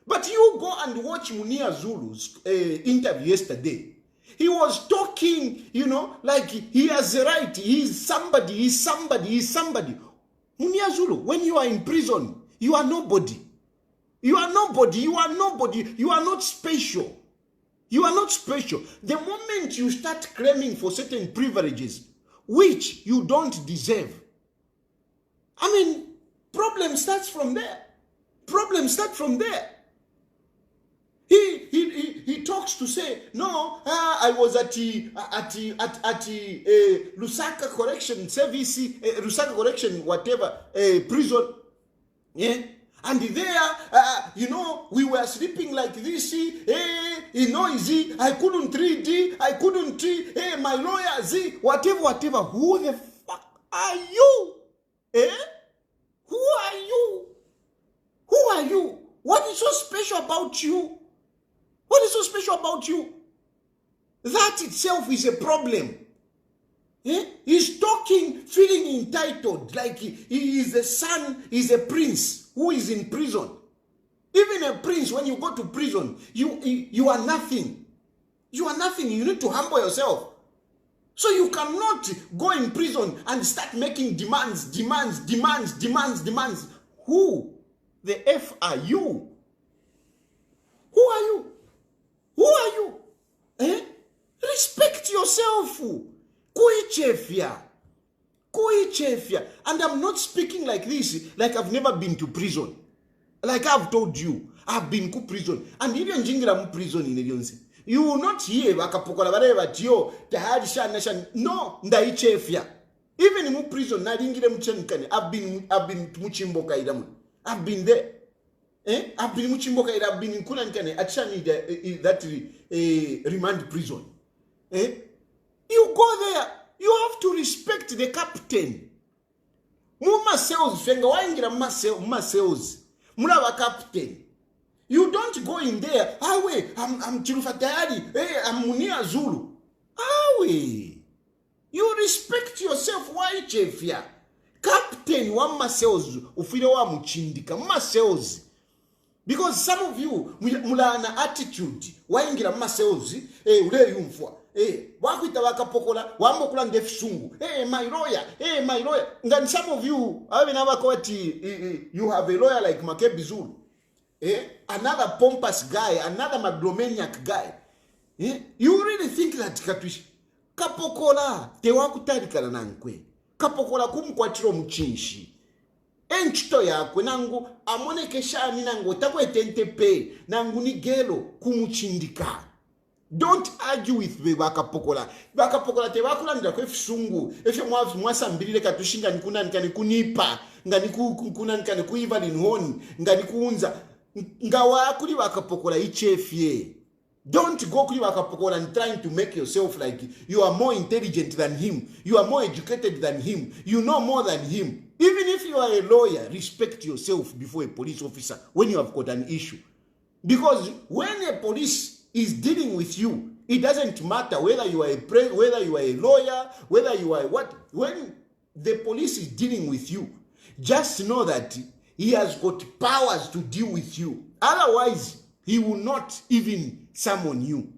But you go and watch Munir Zulu's interview yesterday. He was talking, like he has a right. He's somebody. He's somebody. He's somebody. Munir Zulu, when you are in prison, you are nobody. You are nobody. You are nobody. You are not special. You are not special. The moment you start claiming for certain privileges, which you don't deserve, problem starts from there. Problem starts from there. He talks to say, no, I was at Lusaka Correction Service, Lusaka Correction, whatever, prison. Yeah. And there, we were sleeping like this. Noisy. I couldn't read. I couldn't read. My lawyer, whatever. Who the fuck are you? Who are you? Who are you? What is so special about you? What is so special about you? That itself is a problem. He's talking, feeling entitled, like he is a son, he's a prince who is in prison. Even a prince, when you go to prison, you are nothing. You are nothing. You need to humble yourself. So you cannot go in prison and start making demands. Who the F are you? Who are you? Who are you? Respect yourself. Kuichefia. And I'm not speaking like this, like I've never been to prison. Like I've told you, I've been to prison. And even jingira prison in Elionsi. You will not hear wakapokola bareba tio tahadi shan. No, ndaichefia. Even in prison, na ringire mchenkane. I've been muchimboka idamu. I've been there. I've been muchimboka ida. I've been in Kulankane. Achani that remand prison. You go there. You have to respect the captain. Muma sales fenga waingira muma sales. Mula captain. You don't go in there. I'm Chirufatayari. I'm Munir Zulu. You respect yourself. Why chefia? Captain wa sales ufile wa muchindika muma sales. Because some of you mula na attitude waingira muma sales ule yumfwa. Wakuita wakapokola wambokula ndefisungu. My lawyer. And some of you you have a lawyer like Makebi Zulu. Another pompous guy, another megalomaniac guy. You really think that Katwish kapokola te wakutarikana nankwe. Kapokola kumkwatiro mchinshi. Enchito yakwe nangu amone keshani nangu takwe tentepe nangu nigelo kumuchindika. Don't argue with me wakapokola. Wakapokola te wakulandira kwe fisungu. Efe mwasa mbirile katushinga nikuna nikani kunipa. Ngani kuna nikani kuiva linhoni. Ngani kuunza. Ngawa kuli wakapokola ichefie. Don't go kuli wakapokola and trying to make yourself like you are more intelligent than him. You are more educated than him. You know more than him. Even if you are a lawyer, respect yourself before a police officer when you have got an issue. Because when a police is dealing with you, it doesn't matter whether you are whether you are a lawyer, whether you are what. When the police is dealing with you, just know that he has got powers to deal with you. Otherwise, he will not even summon you.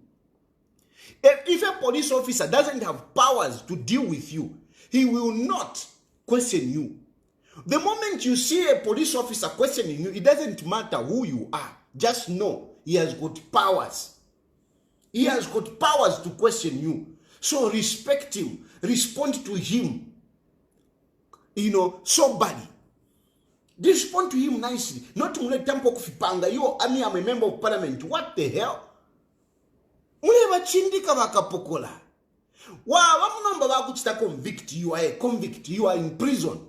If a police officer doesn't have powers to deal with you, he will not question you. The moment you see a police officer questioning you, it doesn't matter who you are. Just know he has got powers. He has got powers to question you. So respect him. Respond to him. Soberly. Respond to him nicely. Not to let tempo kufipanga. I'm a member of parliament. What the hell? Uneva chindika wakapokola. Wamunamba wakuchita convict. You are a convict. You are in prison.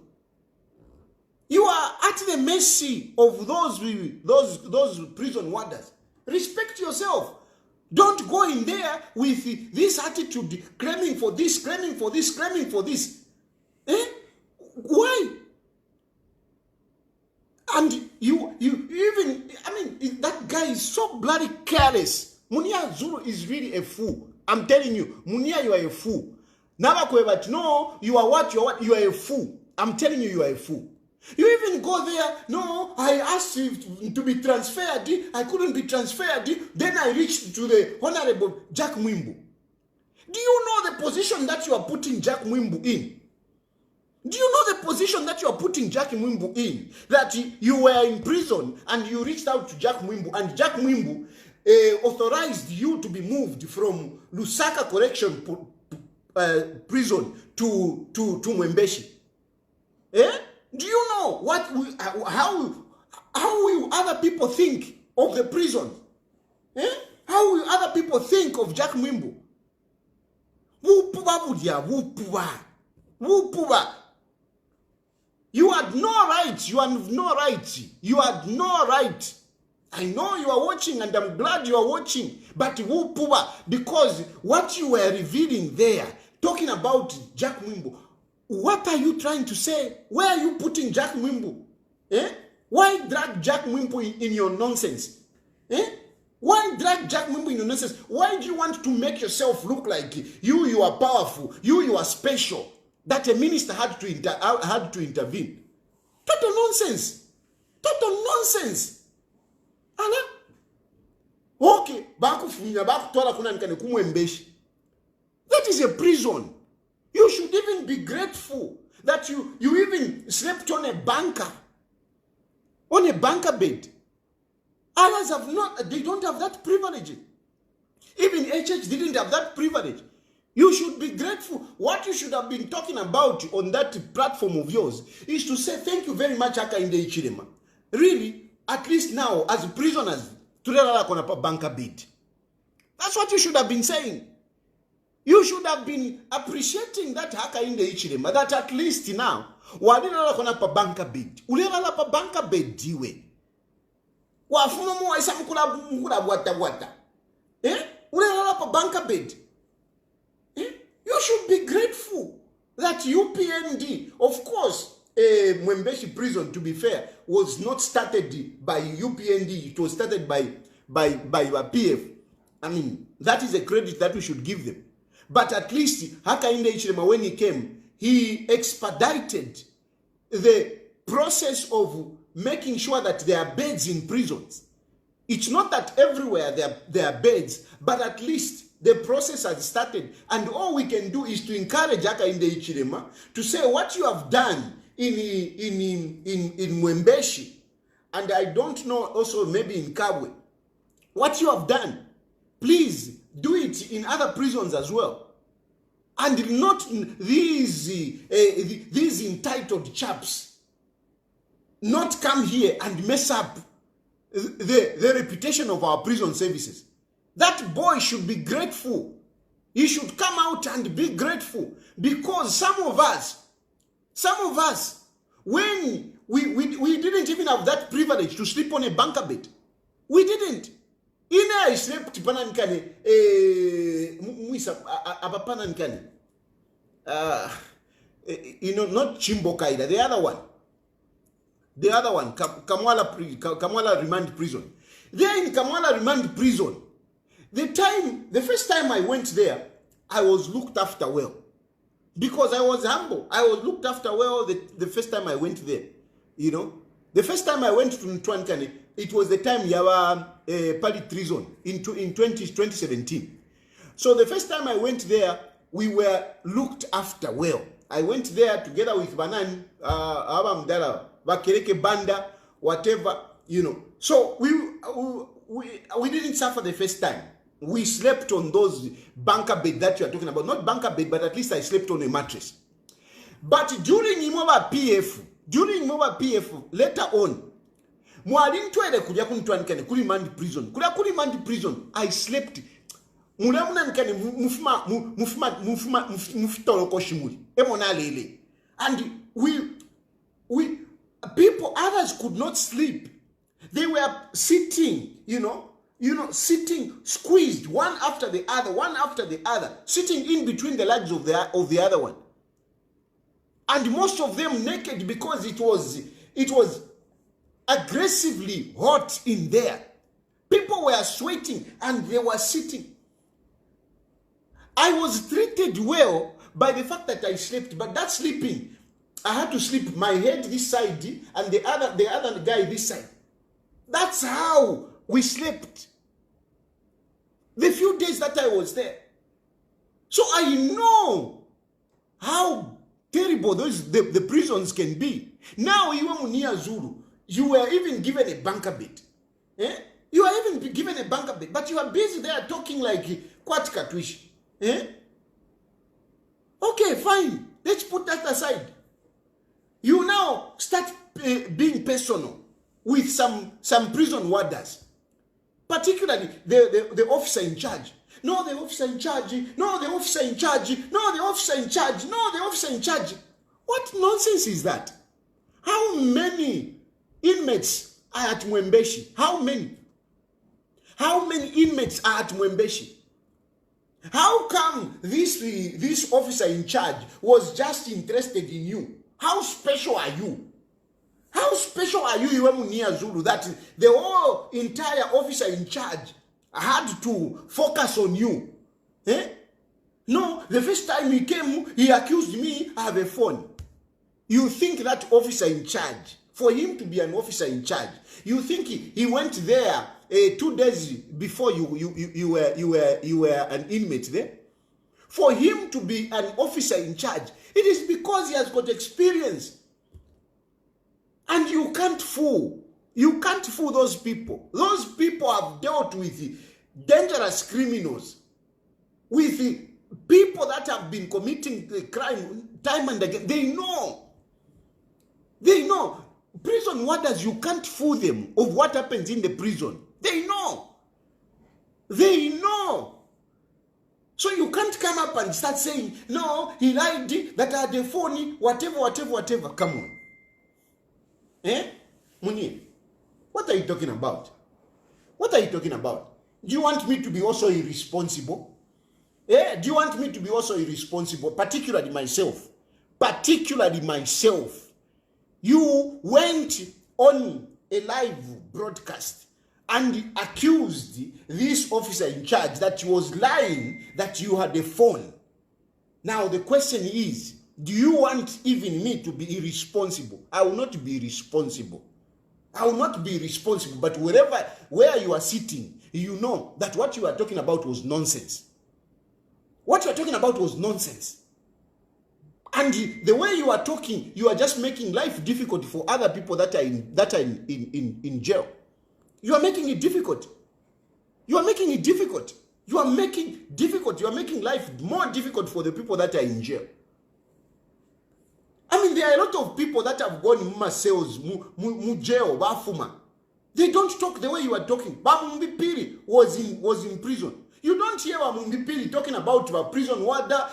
You are at the mercy of those prison warders. Respect yourself. Don't go in there with this attitude, claiming for this, claiming for this, claiming for this. Why? And you even, that guy is so bloody careless. Munir Zulu is really a fool. I'm telling you, Munir, you are a fool. No, you are what? You are a fool. I'm telling you, you are a fool. You even go there, no, I asked to be transferred, I couldn't be transferred, then I reached to the Honorable Jack Mwimbu. Do you know the position that you are putting Jack Mwimbu in? Do you know the position that you are putting Jack Mwimbu in? That you were in prison and you reached out to Jack Mwimbu, and Jack Mwimbu authorized you to be moved from Lusaka Correction prison to Mwembeshi. Do you know how will other people think of the prison? How will other people think of Jack Mwimbu? You had no right. You had no right. You had no right. I know you are watching, and I'm glad you are watching. But because what you were revealing there, talking about Jack Mwimbu, what are you trying to say? Where are you putting Jack Mwimbu? Why drag Jack Mwimbu in your nonsense? Why drag Jack Mwimbu in your nonsense? Why do you want to make yourself look like you are powerful, you are special, that a minister had to intervene? Total nonsense. Total nonsense. Okay, that is a prison. You should even be grateful that you even slept on a banker bed. Others have not, they don't have that privilege. Even HH didn't have that privilege. You should be grateful. What you should have been talking about on that platform of yours is to say thank you very much, Upnd Ichilema. Really, at least now, as prisoners, banker bed. That's what you should have been saying. You should have been appreciating that Upnd Ichilema, that at least now, wadilala kona pa banka bed. Ulelala pa banka bed diwe. Wafuma mwa isa mkula wata. Ulelala pa banka bed. You should be grateful that UPND, of course, Mwembeshi prison, to be fair, was not started by UPND. It was started by your PF. That is a credit that we should give them. But at least, Upnd Ichilema, when he came, he expedited the process of making sure that there are beds in prisons. It's not that everywhere there are beds, but at least the process has started. And all we can do is to encourage Upnd Ichilema to say what you have done in Mwembeshi, and I don't know, also maybe in Kabwe, what you have done, please do it in other prisons as well. And not these entitled chaps not come here and mess up the reputation of our prison services. That boy should be grateful. He should come out and be grateful, because some of us, when we didn't even have that privilege to sleep on a bunker bed. We didn't. I slept panankani not Chimbokaida, the other one, Kamwala Remand Prison. There in Kamwala Remand Prison, the first time I went there, I was looked after well. Because I was humble. I was looked after well the first time I went there. The first time I went to Ntwankani, it was the time Yawa Pali Treason in 2017. So the first time I went there, we were looked after well. I went there together with Banani, Abamdala, Bakereke Banda, whatever, you know. So we didn't suffer the first time. We slept on those bunker bed that you are talking about. Not bunker bed, but at least I slept on a mattress. But during Imoba PF, later on, Mwadin twede kuja kunitwanikane kuli mandi prison. I slept. Mulamuna nkane mufitoloko shimuli. Emona lele. And we people, others could not sleep. They were sitting, sitting squeezed one after the other, sitting in between the legs of the other one. And most of them naked because it was aggressively hot in there. People were sweating and they were sitting. I was treated well by the fact that I slept, but that sleeping, I had to sleep my head this side and the other guy this side. That's how we slept. The few days that I was there. So I know how terrible the prisons can be. Now you are Munir Zulu. You were even given a bunker bed. You are even given a bunker bed, but you are busy there talking like Kwatika Twish. Okay, fine. Let's put that aside. You now start being personal with some prison warders, particularly the officer in charge. No, the officer in charge. No, the officer in charge. No, the officer in charge. No, the officer in charge. What nonsense is that? How many inmates are at Mwembeshi? How many? How many inmates are at Mwembeshi? How come this officer in charge was just interested in you? How special are you? How special are you, Munir Zulu, that the whole entire officer in charge had to focus on you? No, the first time he came, he accused me I have a phone. You think that officer in charge, for him to be an officer in charge, you think he went there 2 days before you were an inmate there? For him to be an officer in charge, it is because he has got experience. And you can't fool those people. Those people have dealt with dangerous criminals, with people that have been committing the crime time and again. They know. Prison warders, you can't fool them of what happens in the prison. They know. So you can't come up and start saying, no, he lied, that are the phony, whatever. Come on. Munir, what are you talking about? What are you talking about? Do you want me to be also irresponsible? Do you want me to be also irresponsible? Particularly myself. You went on a live broadcast and accused this officer in charge that he was lying, that you had a phone. Now the question is, do you want even me to be irresponsible? I will not be irresponsible. But where you are sitting, you know that what you are talking about was nonsense. And the way you are talking, you are just making life difficult for other people that are in jail. You are making it difficult. You are making life more difficult for the people that are in jail. I mean, there are a lot of people that have gone in cells, jail, bafuma. They don't talk the way you are talking. Bamumbi Piri was in prison. You don't hear Bamumbi Piri talking about the prison warder,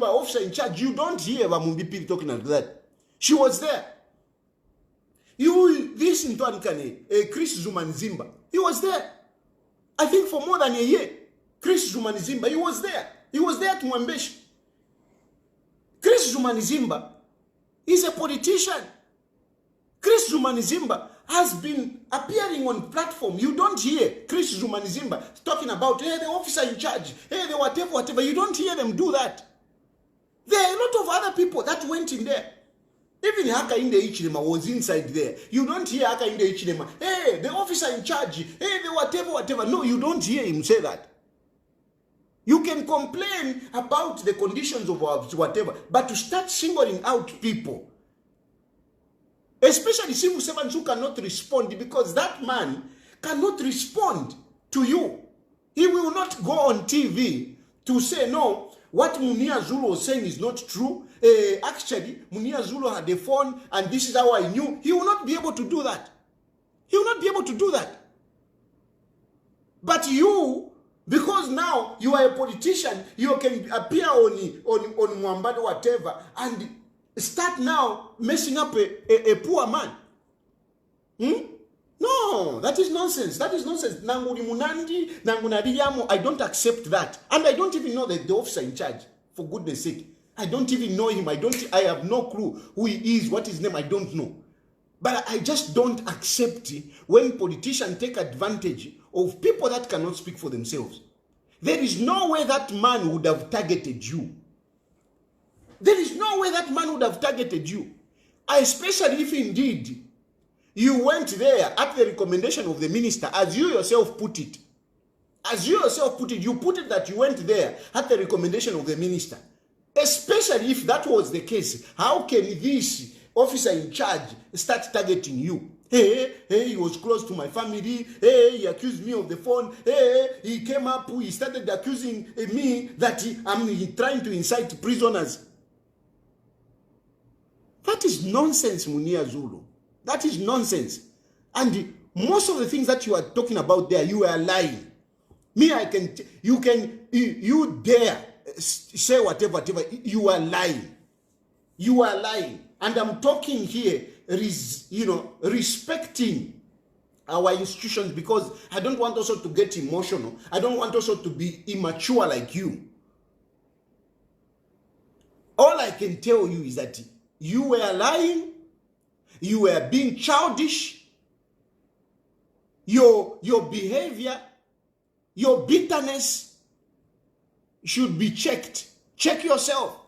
officer in charge. You don't hear Bamumbi Piri talking like that. She was there. This in Twanikane, Chris Zumanzimba, he was there. I think for more than a year. Chris Zumanzimba, he was there. He was there to Mwembeshi. Chris Zumanzimba is a politician. Chris Zumanzimba has been appearing on platform. You don't hear Chris Zumanzimba talking about, the officer in charge, the whatever. You don't hear them do that. There are a lot of other people that went in there. Even Hakainde Ichilema was inside there. You don't hear Hakainde Ichilema, the officer in charge, the whatever. No, you don't hear him say that. You can complain about the conditions of our whatever, but to start singling out people, especially civil servants who cannot respond, because that man cannot respond to you. He will not go on TV to say, no, what Munir Zulu was saying is not true. Actually, Munir Zulu had a phone and this is how I knew. He will not be able to do that. He will not be able to do that. But you, because now you are a politician, you can appear on Mwambado whatever and start now messing up a poor man. No, that is nonsense. That is nonsense. Nanguri Munandi, Nangunadiyamo, I don't accept that. And I don't even know the officer in charge, for goodness sake. I don't even know him. I have no clue who he is, what his name, I don't know. But I just don't accept when politicians take advantage of people that cannot speak for themselves. There is no way that man would have targeted you. There is no way that man would have targeted you. Especially if indeed you went there at the recommendation of the minister, as you yourself put it. As you yourself put it, you put it that you went there at the recommendation of the minister. Especially if that was the case, how can this officer in charge start targeting you? Hey, he was close to my family. Hey, he accused me of the phone. Hey, he came up, he started accusing me that I'm trying to incite prisoners. That is nonsense, Munir Zulu. That is nonsense. And most of the things that you are talking about there, you are lying. Me, you dare say whatever, you are lying. You are lying. And I'm talking here, respecting our institutions, because I don't want also to get emotional. I don't want also to be immature like you. All I can tell you is that you were lying. You were being childish. Your behavior, your bitterness should be checked. Check yourself.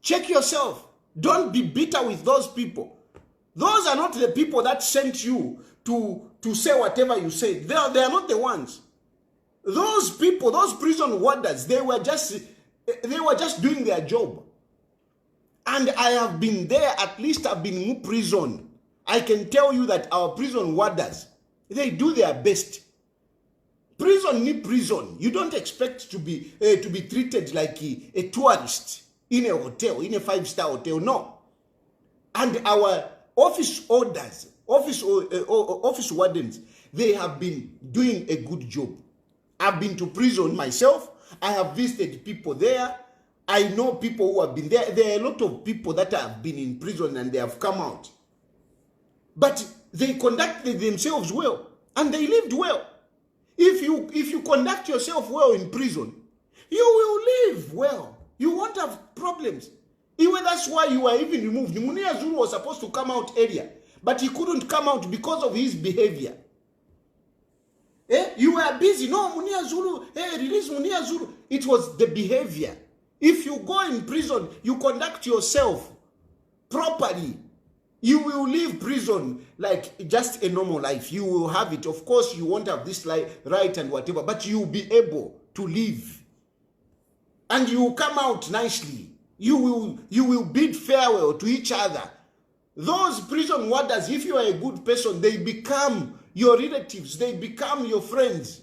Check yourself. Don't be bitter with those people. Those are not the people that sent you to say whatever you say. They are not the ones. Those people, those prison warders, they were just doing their job. And I have been there, at least I've been in prison. I can tell you that our prison warders, they do their best. Prison ni prison. You don't expect to be treated like a tourist in a hotel, in a 5-star hotel. No. And our office orders, office wardens, they have been doing a good job. I've been to prison myself. I have visited people there. I know people who have been there. There are a lot of people that have been in prison and they have come out. But they conducted themselves well and they lived well. If you conduct yourself well in prison, you will live well. You won't have problems. Even that's why you were even removed. Munir Zulu was supposed to come out earlier, but he couldn't come out because of his behavior. You were busy. No, Munir Zulu, release Munir Zulu. It was the behavior. If you go in prison, you conduct yourself properly. You will leave prison like just a normal life. You will have it. Of course, you won't have this right and whatever, but you will be able to live. And you will come out nicely. You will bid farewell to each other. Those prison warders, if you are a good person, they become your relatives. They become your friends.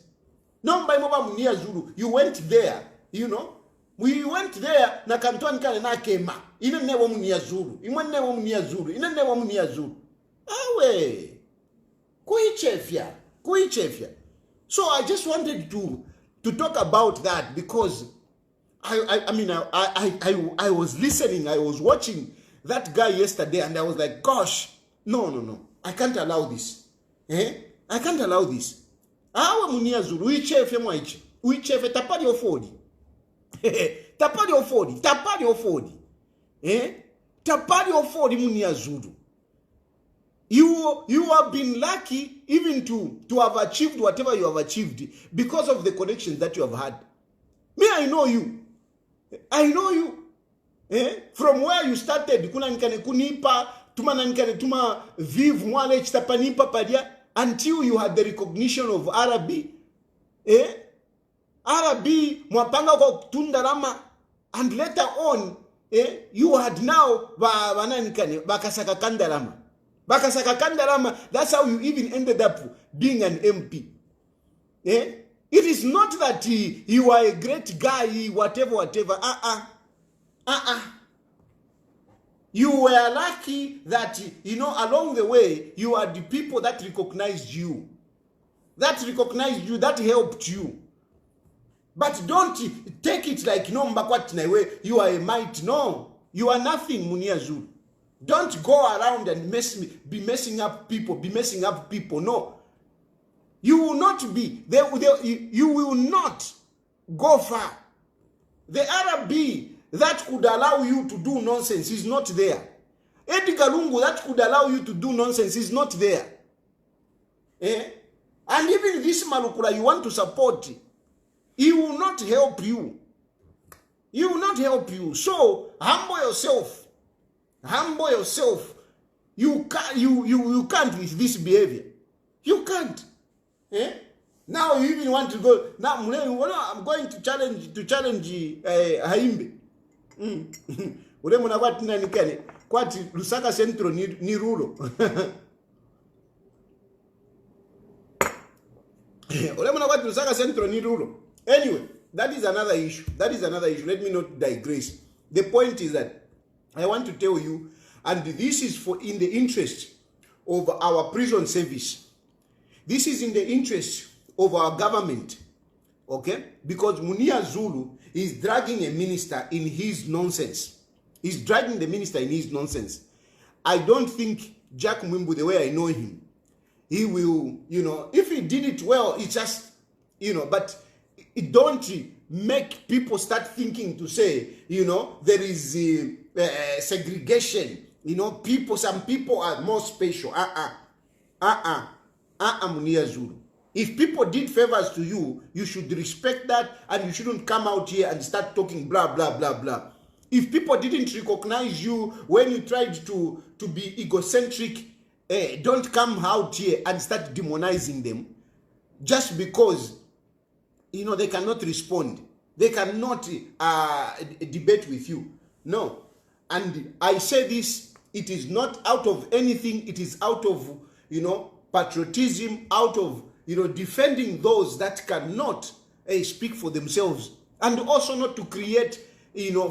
No, by Munir Zulu, you went there, you know. We went there, na kantwani kale na kema. Ina newa Munir Zulu. Ima newa Munir Zulu. Ina newa Munir Zulu. Awe. Kuichefya. So I just wanted to talk about that because I was listening, I was watching that guy yesterday and I was like, gosh, no. I can't allow this. I can't allow this. Awe Munir Zulu, uichefya mwaichi. Uichefya tapari ofodi. Tapari ofodi. Tapari ofodi Munir Zulu. You have been lucky even to have achieved whatever you have achieved because of the connections that you have had. Me, I know you. From where you started, kuna nkane kunipa, tuma nkane tuma vive mwale chitapanipa padia until you had the recognition of Arabic. Arabi mwapanga kwa kutundalama, and later on you had now bakasaka kandalama. Bakasaka kandalama. That's how you even ended up being an MP. It is not that you are a great guy, whatever. You were lucky that, along the way, you are the people that recognized you. That helped you. But don't take it like, you are a mite. No, you are nothing, Munir Zulu. Don't go around and be messing up people. No. You will not be. You will not go far. The Arabi that could allow you to do nonsense is not there. Edgar Lungu that could allow you to do nonsense is not there. And even this Malukula you want to support, he will not help you. He will not help you. So humble yourself. You can't with this behavior. You can't. Now you even want to go. Now I'm going to challenge Haimbe. Ule mwana kwati nani kene kwati Lusaka Central ni rulo. Ule mwana kwati Lusaka Central ni rulo. Anyway, that is another issue. Let me not digress. The point is that I want to tell you, and this is in the interest of our prison service. This is in the interest of our government. Okay? Because Munir Zulu is dragging a minister in his nonsense. He's dragging the minister in his nonsense. I don't think Jack Mwimbu, the way I know him, he will, if he did it well, it's just, but it don't make people start thinking to say, there is segregation. Some people are more special. Munir Zulu. If people did favors to you, you should respect that, and you shouldn't come out here and start talking blah, blah, blah, blah. If people didn't recognize you when you tried to be egocentric, don't come out here and start demonizing them just because, they cannot respond. They cannot debate with you. No. And I say this, it is not out of anything. It is out of, patriotism, out of, defending those that cannot speak for themselves, and also not to create,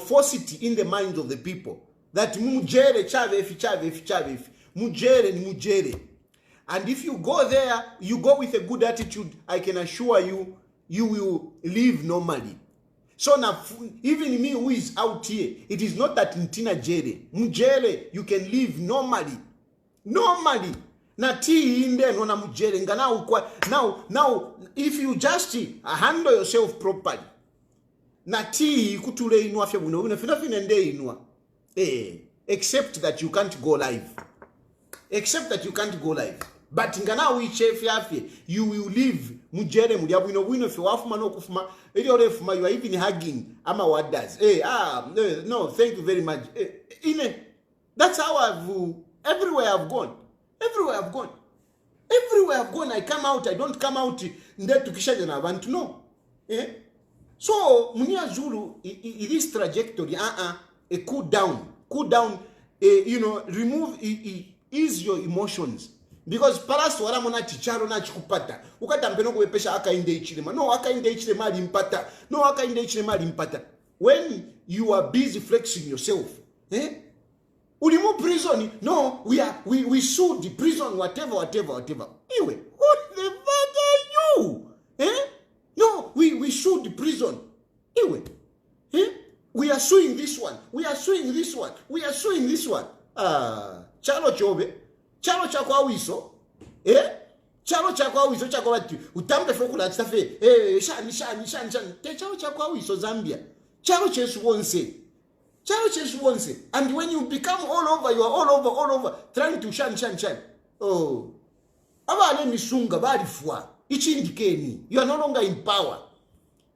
falsity in the minds of the people. That mujere chave, mujere. And if you go there, you go with a good attitude, I can assure you, you will live normally. So now, even me who is out here, it is not that ntina jere. Mujere, you can live normally. Normally. Now, if you just handle yourself properly, except that you can't go live. But you will live. You are even hugging. What does? No, thank you very much. That's how everywhere I've gone. Everywhere I've gone, I come out. I don't come out there to kisha and I want to know. So Munir Zulu, this trajectory, cool down, remove, ease your emotions. Because paras wala mona ticharo na chikupata. Ukata mpeno kuwepesha aka inde ichilema. No, aka inde ichilema limpata. No, aka inde ichilema limpata. When you are busy flexing yourself, Ulimu prison, no, we sued the prison, whatever. Anyway, what the fuck are you? No, we sued the prison. Anyway, we are suing this one. Chalo chobe. Chalo chakwa wiso. Chalo chakwa wiso chakwa watu. Utambe fokula tsafe. Shani. Te chalo chakwa wiso Zambia. Chalo chesu wonse. And when you become all over, you are all over, trying to shine. Oh. Abale misunga bali fwa. Ichindikeni. You are no longer in power.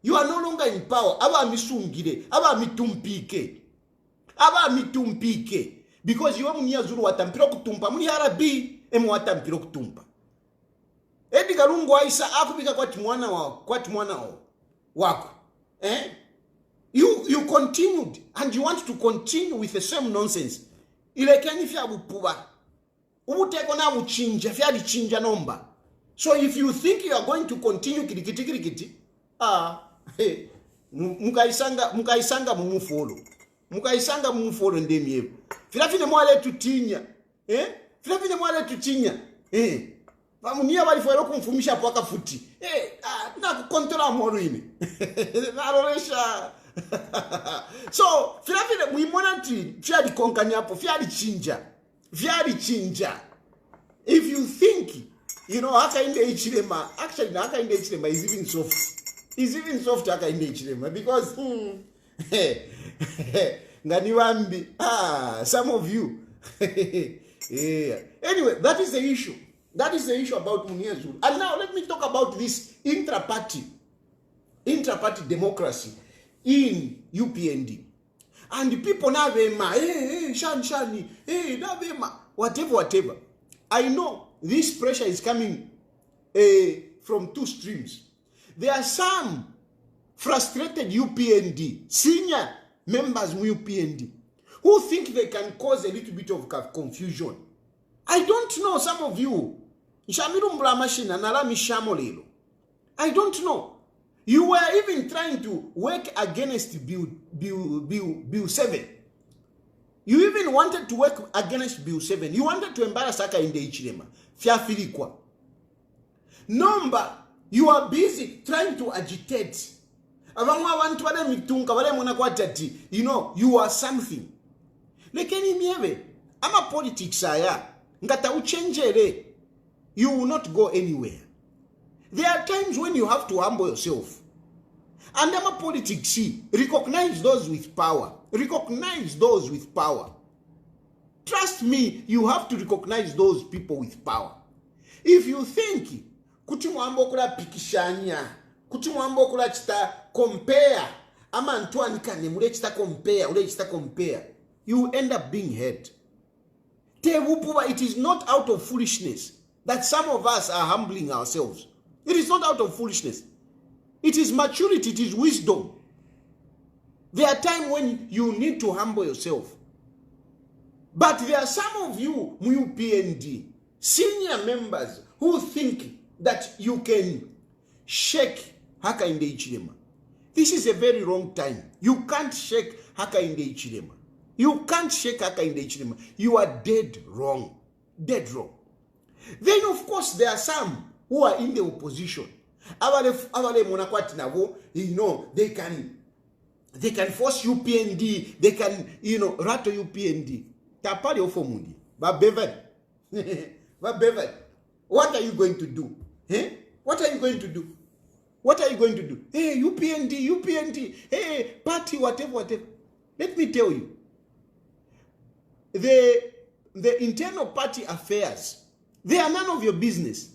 Aba misungire. Aba mitumpike. Because you are Munir Zulu watampiro kutumpa. Muni Arabi emu watampiro kutumpa. Edgar Lungu aisa akubika kwa timwana wao. wako. You continued, and you want to continue with the same nonsense. Ilekeni fya bupuba. Ubuteko na uchinja, fya di chinja nomba. So if you think you are going to continue kirikiti, mukaisanga mumufolo. Mukaisanga mumufolo ndemye. Filafine mwale tutinya. Filafine mwale tutinya. Vamunia walifuelo kumfumisha pwaka futi. Na kukontrola moro ine. Naroresha. So, filafine muimona ti fiadi konkanyapo, fiadi chinja. If you think, haka inde ichilema, actually haka inde ichilema is even soft. It's even soft haka inde ichilema because Nganiwambi. Some of you. Yeah. Anyway, that is the issue. That is the issue about Munir Zulu. And now let me talk about this intra-party democracy in UPND. And the people now shani, whatever. I know this pressure is coming from two streams. There are some frustrated UPND, senior members of UPND, who think they can cause a little bit of confusion. I don't know, some of you. I don't know. You were even trying to work against Bill 7. You even wanted to work against Bill 7. You wanted to embarrass Aka in the Ichilema. Fiafirikwa. Number, you are busy trying to agitate. You are something. Lekeni mieve. Ama politics aya. Ngata uchenjere. You will not go anywhere. There are times when you have to humble yourself. And ama politics, recognize those with power. Recognize those with power. Trust me, you have to recognize those people with power. If you think, kutimwambo kula pikishanya, kutimwambo kula chita compare, ama antuani kane, mule chita compare, you end up being hurt. It is not out of foolishness that some of us are humbling ourselves. It is not out of foolishness. It is maturity, it is wisdom. There are times when you need to humble yourself. But there are some of you, UPND, senior members, who think that you can shake Haka in the Ichilema. This is a very wrong time. You can't shake Haka in the Ichilema. You can't shake Haka in the Ichilema. You are dead wrong. Dead wrong. Then, of course, there are some who are in the opposition. They can force UPND, they can, rattle UPND. Tapari ofomundi. What are you going to do? What are you going to do? What are you going to do? Hey, UPND, hey, party, whatever. Let me tell you. The internal party affairs, they are none of your business.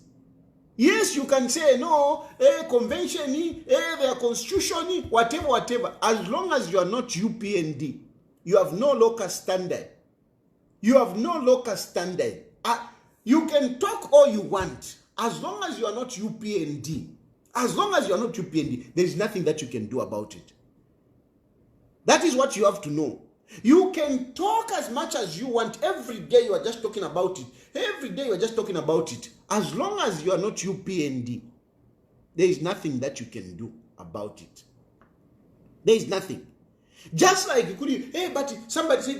Yes, you can say, no, convention, their constitution, whatever. As long as you are not UPND, you have no local standard. You have no local standard. You can talk all you want. As long as you are not UPND, there is nothing that you can do about it. That is what you have to know. You can talk as much as you want. Every day you are just talking about it. As long as you are not UPND, there is nothing that you can do about it. There is nothing. Just like you could, but somebody said,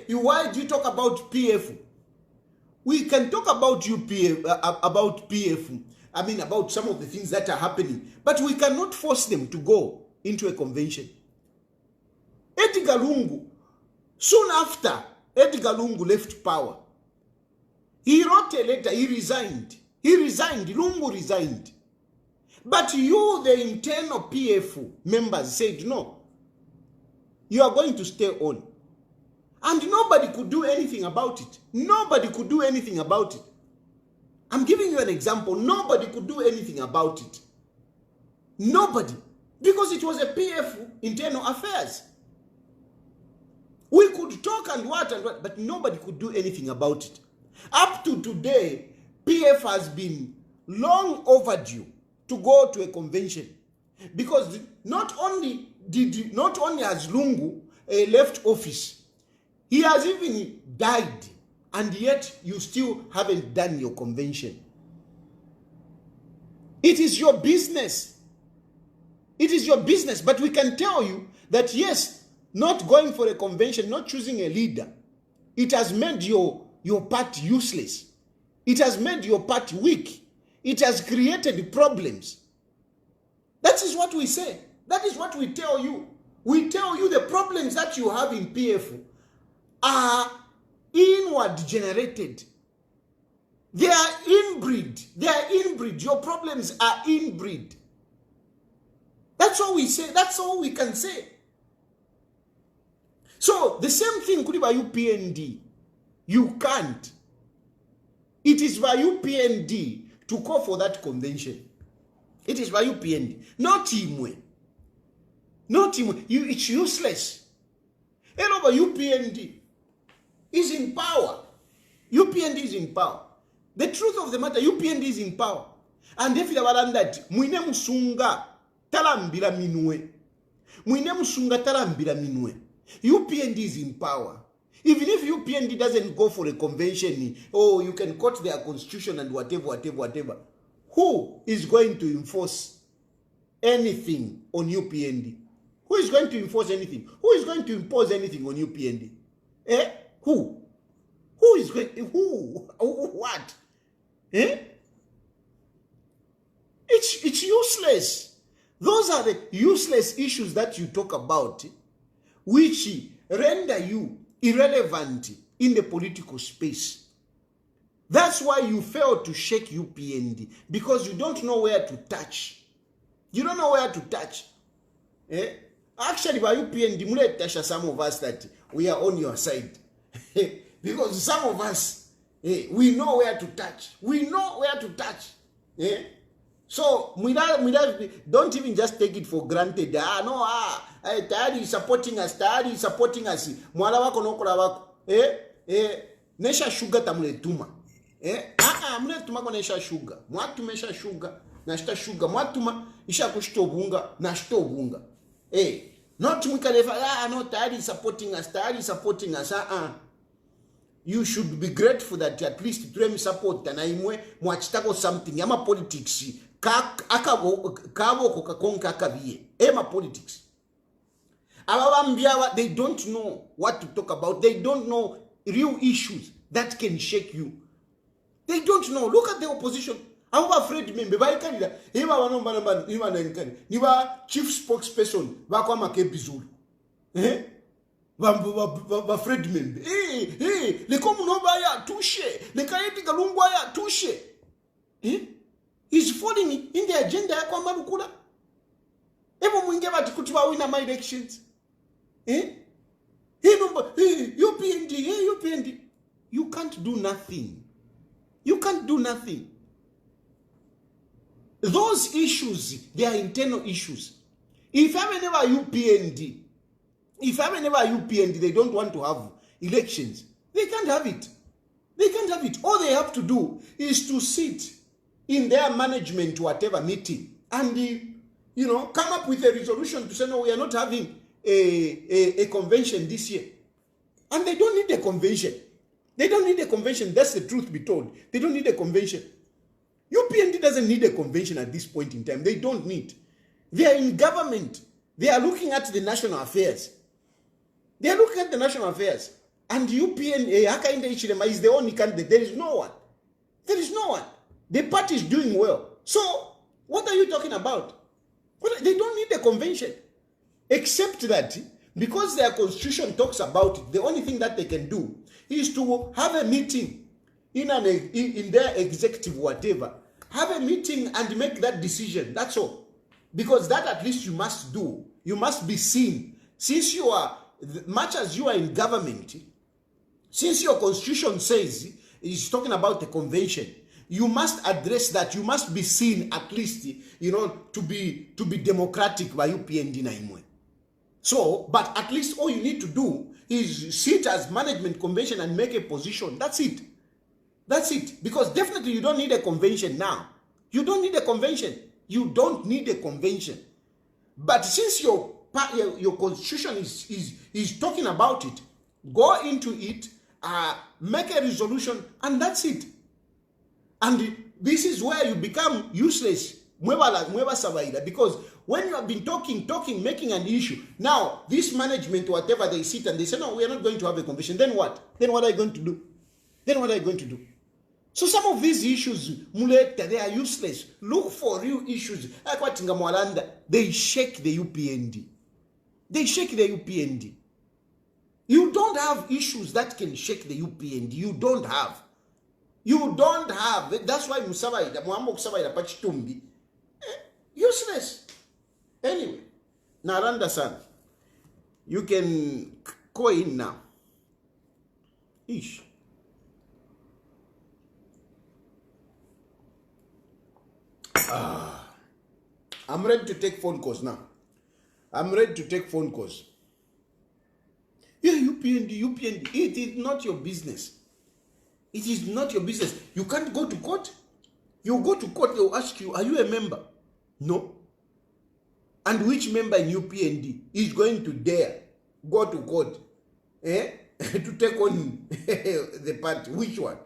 why do you talk about PF? We can talk about about PF. I mean, about some of the things that are happening, but we cannot force them to go into a convention. Edgar Lungu, soon after Edgar Lungu left power, he wrote a letter, he resigned, Lungu resigned. But you, the internal PF members, said, no, you are going to stay on. And nobody could do anything about it. I'm giving you an example. Nobody could do anything about it. Nobody. Because it was a PF internal affairs. We could talk and what, but nobody could do anything about it. Up to today, PF has been long overdue to go to a convention. Because not only has Lungu left office, he has even died, and yet you still haven't done your convention. It is your business. It is your business, but we can tell you that yes, not going for a convention, not choosing a leader, it has made your party useless. It has made your party weak. It has created problems. That is what we say. That is what we tell you. We tell you the problems that you have in PF are inward generated. They are inbreed. They are inbreed. Your problems are inbreed. That's all we say. That's all we can say. So the same thing could be by UPND. You can't. It is by UPND to call for that convention. It is by UPND. Not Imwe. Not Imwe. It's useless. And over UPND is in power. UPND is in power. The truth of the matter, UPND is in power. And if you have that, mwine musunga talambira minwe. Mwine musunga talambira minwe. UPND is in power. Even if UPND doesn't go for a convention, oh, you can quote their constitution and whatever. Who is going to enforce anything on UPND? Who is going to enforce anything? Who is going to impose anything on UPND? Who? Who is going? Who? What? It's useless. Those are the useless issues that you talk about, which render you irrelevant in the political space. That's why you fail to shake UPND, because you don't know where to touch. You don't know where to touch. Actually, by UPND, some of us that we are on your side. Because some of us, we know where to touch. We know where to touch. So, don't even just take it for granted. Tayari is supporting us. Mwala wako nokula wako. Nesha sugar tamule tuma. Mule tuma kwa nesha sugar. Mwatu mesha sugar. Nashita sugar. Mwatuma isha kushito bunga. Nashito bunga. Not mwikalefa. No, tayari is supporting us. You should be grateful that at least tuwe support na imwe mwachitako something. Yama politics. Kabo kukakonka akaviye. Ema politics. They don't know what to talk about. They don't know real issues that can shake you. They don't know. Look at the opposition. I'm afraid member. Niba chief spokesperson. Bakwa Makebizulu. Afraid member. Le komunoba ya touche. Le kayeti kalungwa ya touche. He's falling in the agenda ya kwa marukula. Ebo mwinge bati kutuwa wina my elections. UPND. You can't do nothing. You can't do nothing. Those issues, they are internal issues. If I never UPND, they don't want to have elections. They can't have it. All they have to do is to sit in their management, whatever meeting, and come up with a resolution to say, no, we are not having a convention this year. And they don't need a convention. That's the truth be told. They don't need a convention. UPND doesn't need a convention at this point in time. They don't need. They are in government. They are looking at the national affairs. And UPND, Hakainde Ichilema is the only candidate. There is no one. The party is doing well. So, what are you talking about? They don't need a convention. Except that, because their constitution talks about it, the only thing that they can do is to have a meeting in their executive whatever. Have a meeting and make that decision. That's all. Because that at least you must do. You must be seen. Since you are, much as you are in government, since your constitution says, it's talking about a convention, you must address that. You must be seen at least, to be democratic by UPND na imwe. So, but at least all you need to do is sit as management convention and make a position. That's it. Because definitely you don't need a convention now. You don't need a convention. But since your constitution is talking about it, go into it, make a resolution, and that's it. And this is where you become useless, because when you have been talking, making an issue, now this management, whatever, they sit and they say, no, we are not going to have a convention. Then what? Then what are you going to do? So some of these issues, they are useless. Look for real issues. They shake the UPND. You don't have issues that can shake the UPND. You don't have. That's why useless. Anyway, Naranda-san, you can go in now. Ish. I'm ready to take phone calls now. Yeah, UPND. It is not your business. You can't go to court. You go to court, they'll ask you, are you a member? No. And which member in UPND is going to dare go to court to take on the party? Which one?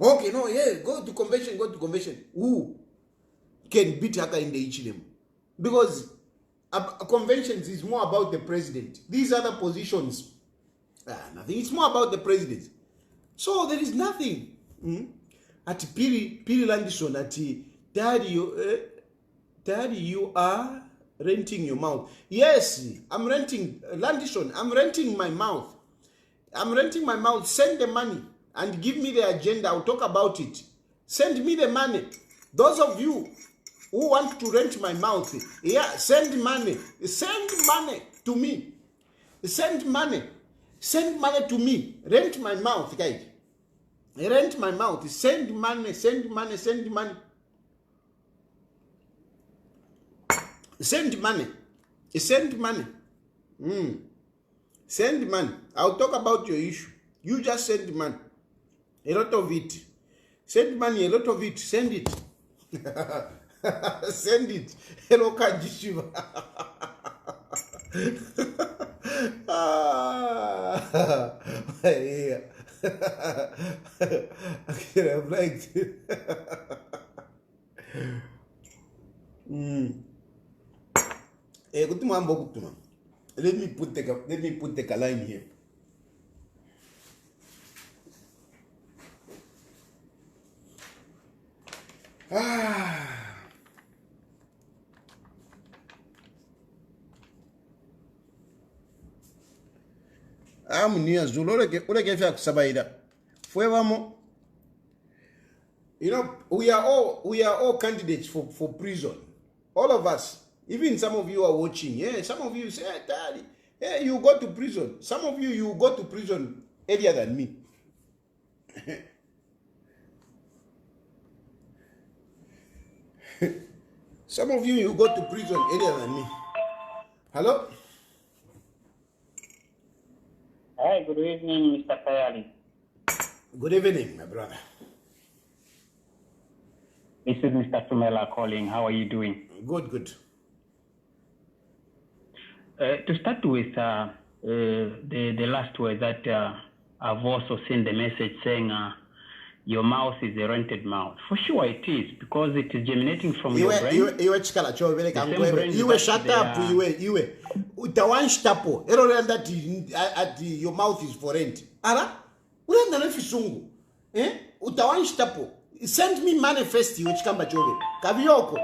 Okay, no, go to convention. Who can beat Haka in the HLM? Because conventions is more about the president. These other positions, nothing. It's more about the president. So there is nothing. At Piri Landison, at Daddy, you are renting your mouth. Yes, I'm renting Landison. I'm renting my mouth. Send the money and give me the agenda. I'll talk about it. Send me the money. Those of you who want to rent my mouth, send money. Send money to me. Send money to me. Rent my mouth, guys. Rent my mouth. Send money. Send money. I'll talk about your issue. You just send money. A lot of it. Send money, a lot of it. Send it. Send it. Hello, Kajishiva. Yeah. I'm like Let me put the line here. Munir Zulu, you know, we are all candidates for prison. All of us. Even some of you are watching. Yeah, some of you say, hey, Daddy, you go to prison. Some of you go to prison earlier than me. Some of you go to prison earlier than me. Hello? Hi, good evening, Mr. Kayali. Good evening, my brother. This is Mr. Tumela calling. How are you doing? Good. To start with, the last word that I've also seen the message saying your mouth is a rented mouth. For sure it is, because it is germinating from your brain. You shut up. Your mouth is for rent. Send me manifest which come back over. Kabioko.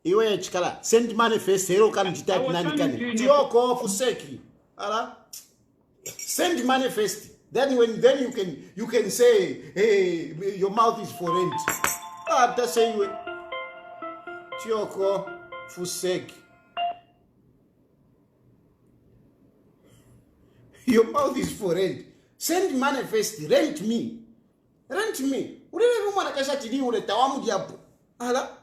Iwe chikala. Send manifest. Hero can type nani kani. Tioko fuseki. Send manifest. Then you can say, hey, your mouth is for rent. That's say you. Tioko fuseki. Your mouth is for rent. Send manifest. Rent me. Urebe mwana kashatiri ule tawamu diapo. Ala.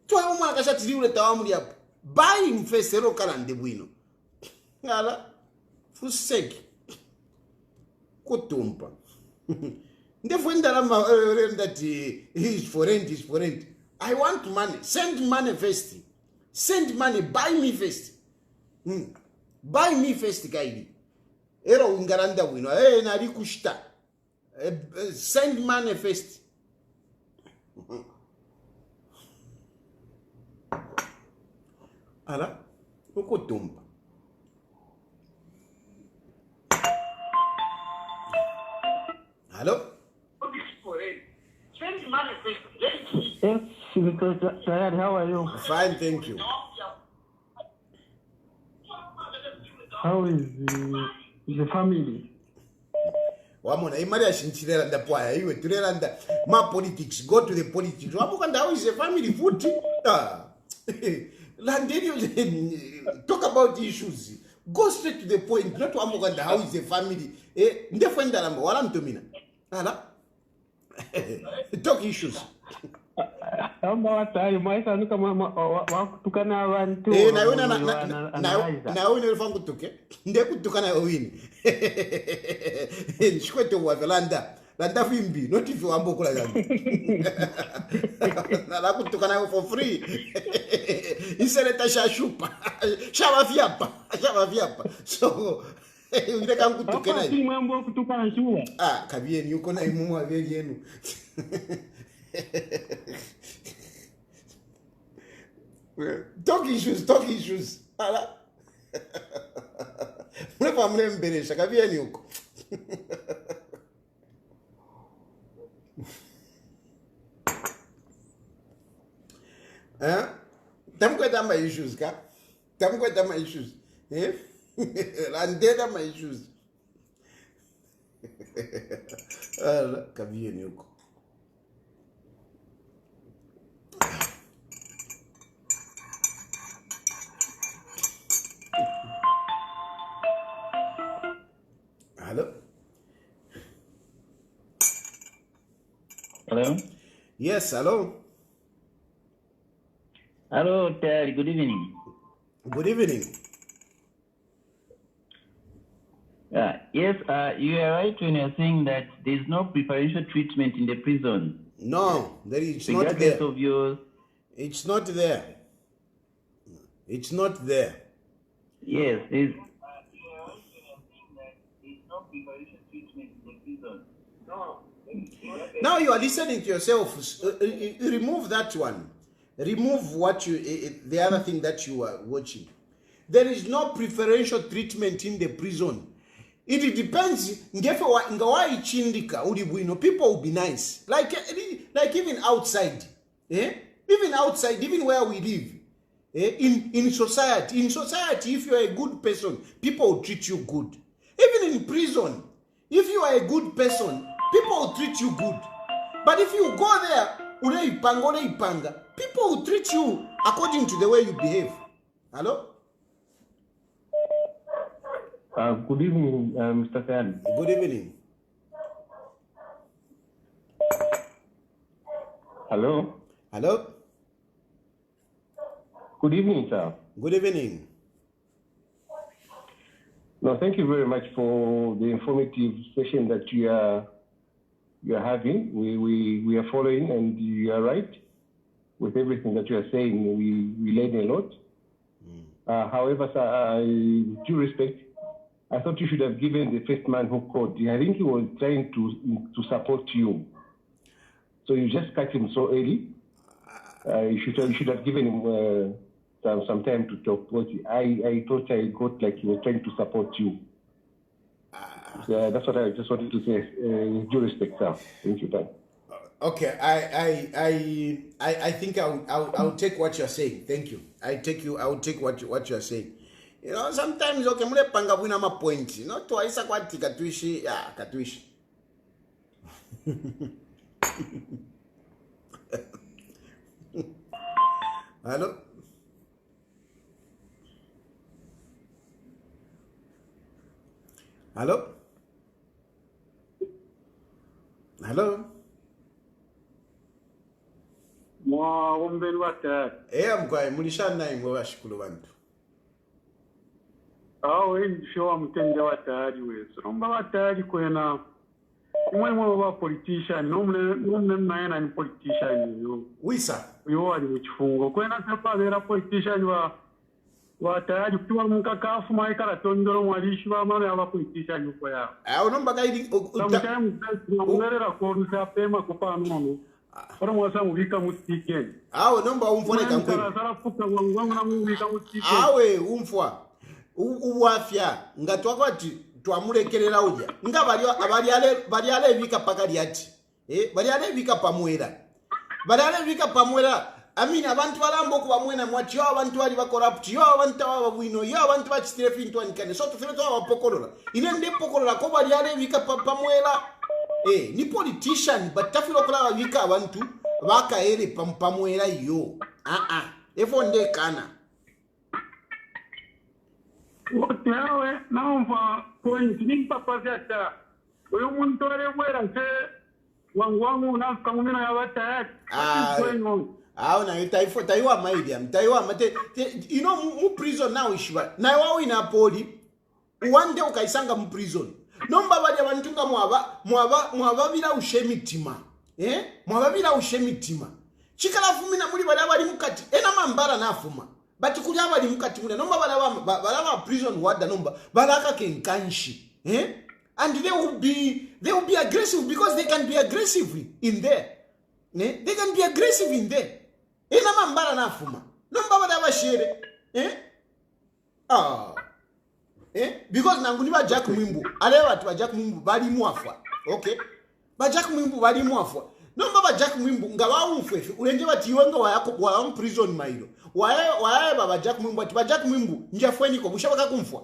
Tuwa mwana kashatiri ule tawamu diapo. Buy him first ero kalande bwino. Ala. Fuseki. Kutumpa. Ndefo ndalama that is for rent. I want money. Send money first. Send money. Buy me first. Buy me first, Kaidi. Ero ungaranda wino. Nari kushita. Send money first. Ala, uko tumba. Hello? Send money first. Yes, because Sayad, how are you? Fine, thank you. How is the family? Wamona imari ashinchirera ndapwaya iwe turera nda ma politics, go to the politics. Wamukanda how is the family food? Talk about issues. Go straight to the point. Not wamukanda how is the family. Ndefenda lamba wala mtomina. Ala. Talk issues. Amba watari maisa nuka wakutukana abantu. Na wina ulifangu tuke. Nde kutukana wini. Shkweto wavelanda. Landa fimbi. Not if you ambo kula gani. Na kutukana for free. Iseleta shashupa. Shava fiapa. So unataka kutukana. Hapa si mambo kutukana shua. Kabieni yuko na imumu aveli yenu. Talk issues. Ala. Mlefa mlemberesha kabieni yuko. Tamkweta my issues ka? Tamkweta my issues. Landeda my issues. Ala, kabieni yuko. Hello? Hello? Yes, hello? Hello, Terry. Good evening. Good evening. Yes, you are right when you're saying that there's no preferential treatment in the prison. No, there is not Regardless there. of your... It's not there. It's not there. Yes, there's no preferential treatment in the prison. No. Now you are listening to yourself. Remove that one. Remove what the other thing that you are watching. There is no preferential treatment in the prison. It depends. People will be nice. Like even outside. Even outside, even where we live. In society. In society, if you are a good person, people will treat you good. Even in prison, if you are a good person, people will treat you good. But if you go there, people will treat you according to the way you behave. Hello? Good evening, Mr. Sayad. Good evening. Hello? Hello? Good evening, sir. Good evening. No, thank you very much for the informative session that you are having. We are following, and you are right with everything that you are saying. We learn a lot. However, sir, with due respect, I thought you should have given the first man who called. I think he was trying to support you. So you just cut him so early. You should have given him some time to talk. I thought I got like he was trying to support you. That's what I just wanted to say. With due respect, sir. Thank you, sir. Okay, I think I'll take what you're saying. Thank you. I will take what you're saying. You know, sometimes okay, mule panga bwina ma point. You know, twice kwati katwishi, katwishi. Hello? Hello? Hello? Mwaombeni watari. Mkwai mulishana imwe bashikulu bantu. Awe ndishowa mtende watari weso. Romba watari kwena umwe wa politician nomne naye ni politician yo Wisa. yo ali mukifungo kwena sapabera politician wa tayari kutuwa mukakafu maikala tondoro mwalishi wa mama aba politician uko ya Unomba kaidi umerera korusa pema kupana nono para mwasa mubika mustike nomba umfone kankwe sara fuka wangu na mubika mustike awe umfwa uwafya ngatwakwati twamulekerera uja nga bali alevika pakali ati bali alevika pamwera amina abantu balambo ku bamwena mwati yo abantu bali bakorrupt yo abantu ababwino yo abantu bachitire fintu anikane so tufere to abapokolola ine ndi pokolola ko bali alevika pamwera ni politician batafilo kula bika abantu bakaere pamwera yo efo ndekana Oteawe naomba point nimpa pasata. Uyu muntu arewera se wangu na kamuna ya watayat. Na taiwa maidia mtaiwa mate mu prison now ishiba na wawe na poli uwande ukaisanga mu prison nomba bali abantunga mwaba bila ushemitima mwaba ushemitima chikala fumina muri bali mukati ena mambara nafuma but kuli abali mukati muna nomba balaba prison wada nomba balaka kenkanshi and they will be aggressive because they can be aggressive in there they can be aggressive in there ena mambara nafuma nomba balaba shere because nanguni ba Jack Mwimbu ale watu ba Jack Mwimbu bali muafwa okay ba Jack Mwimbu bali muafwa nomba ba Jack Mwimbu ngawa umfwefe ulenje bati iwenga wa prison mailo wae baba Jack Mwimbu ati ba Jack Mwimbu njafweni ko bushaka kumfwa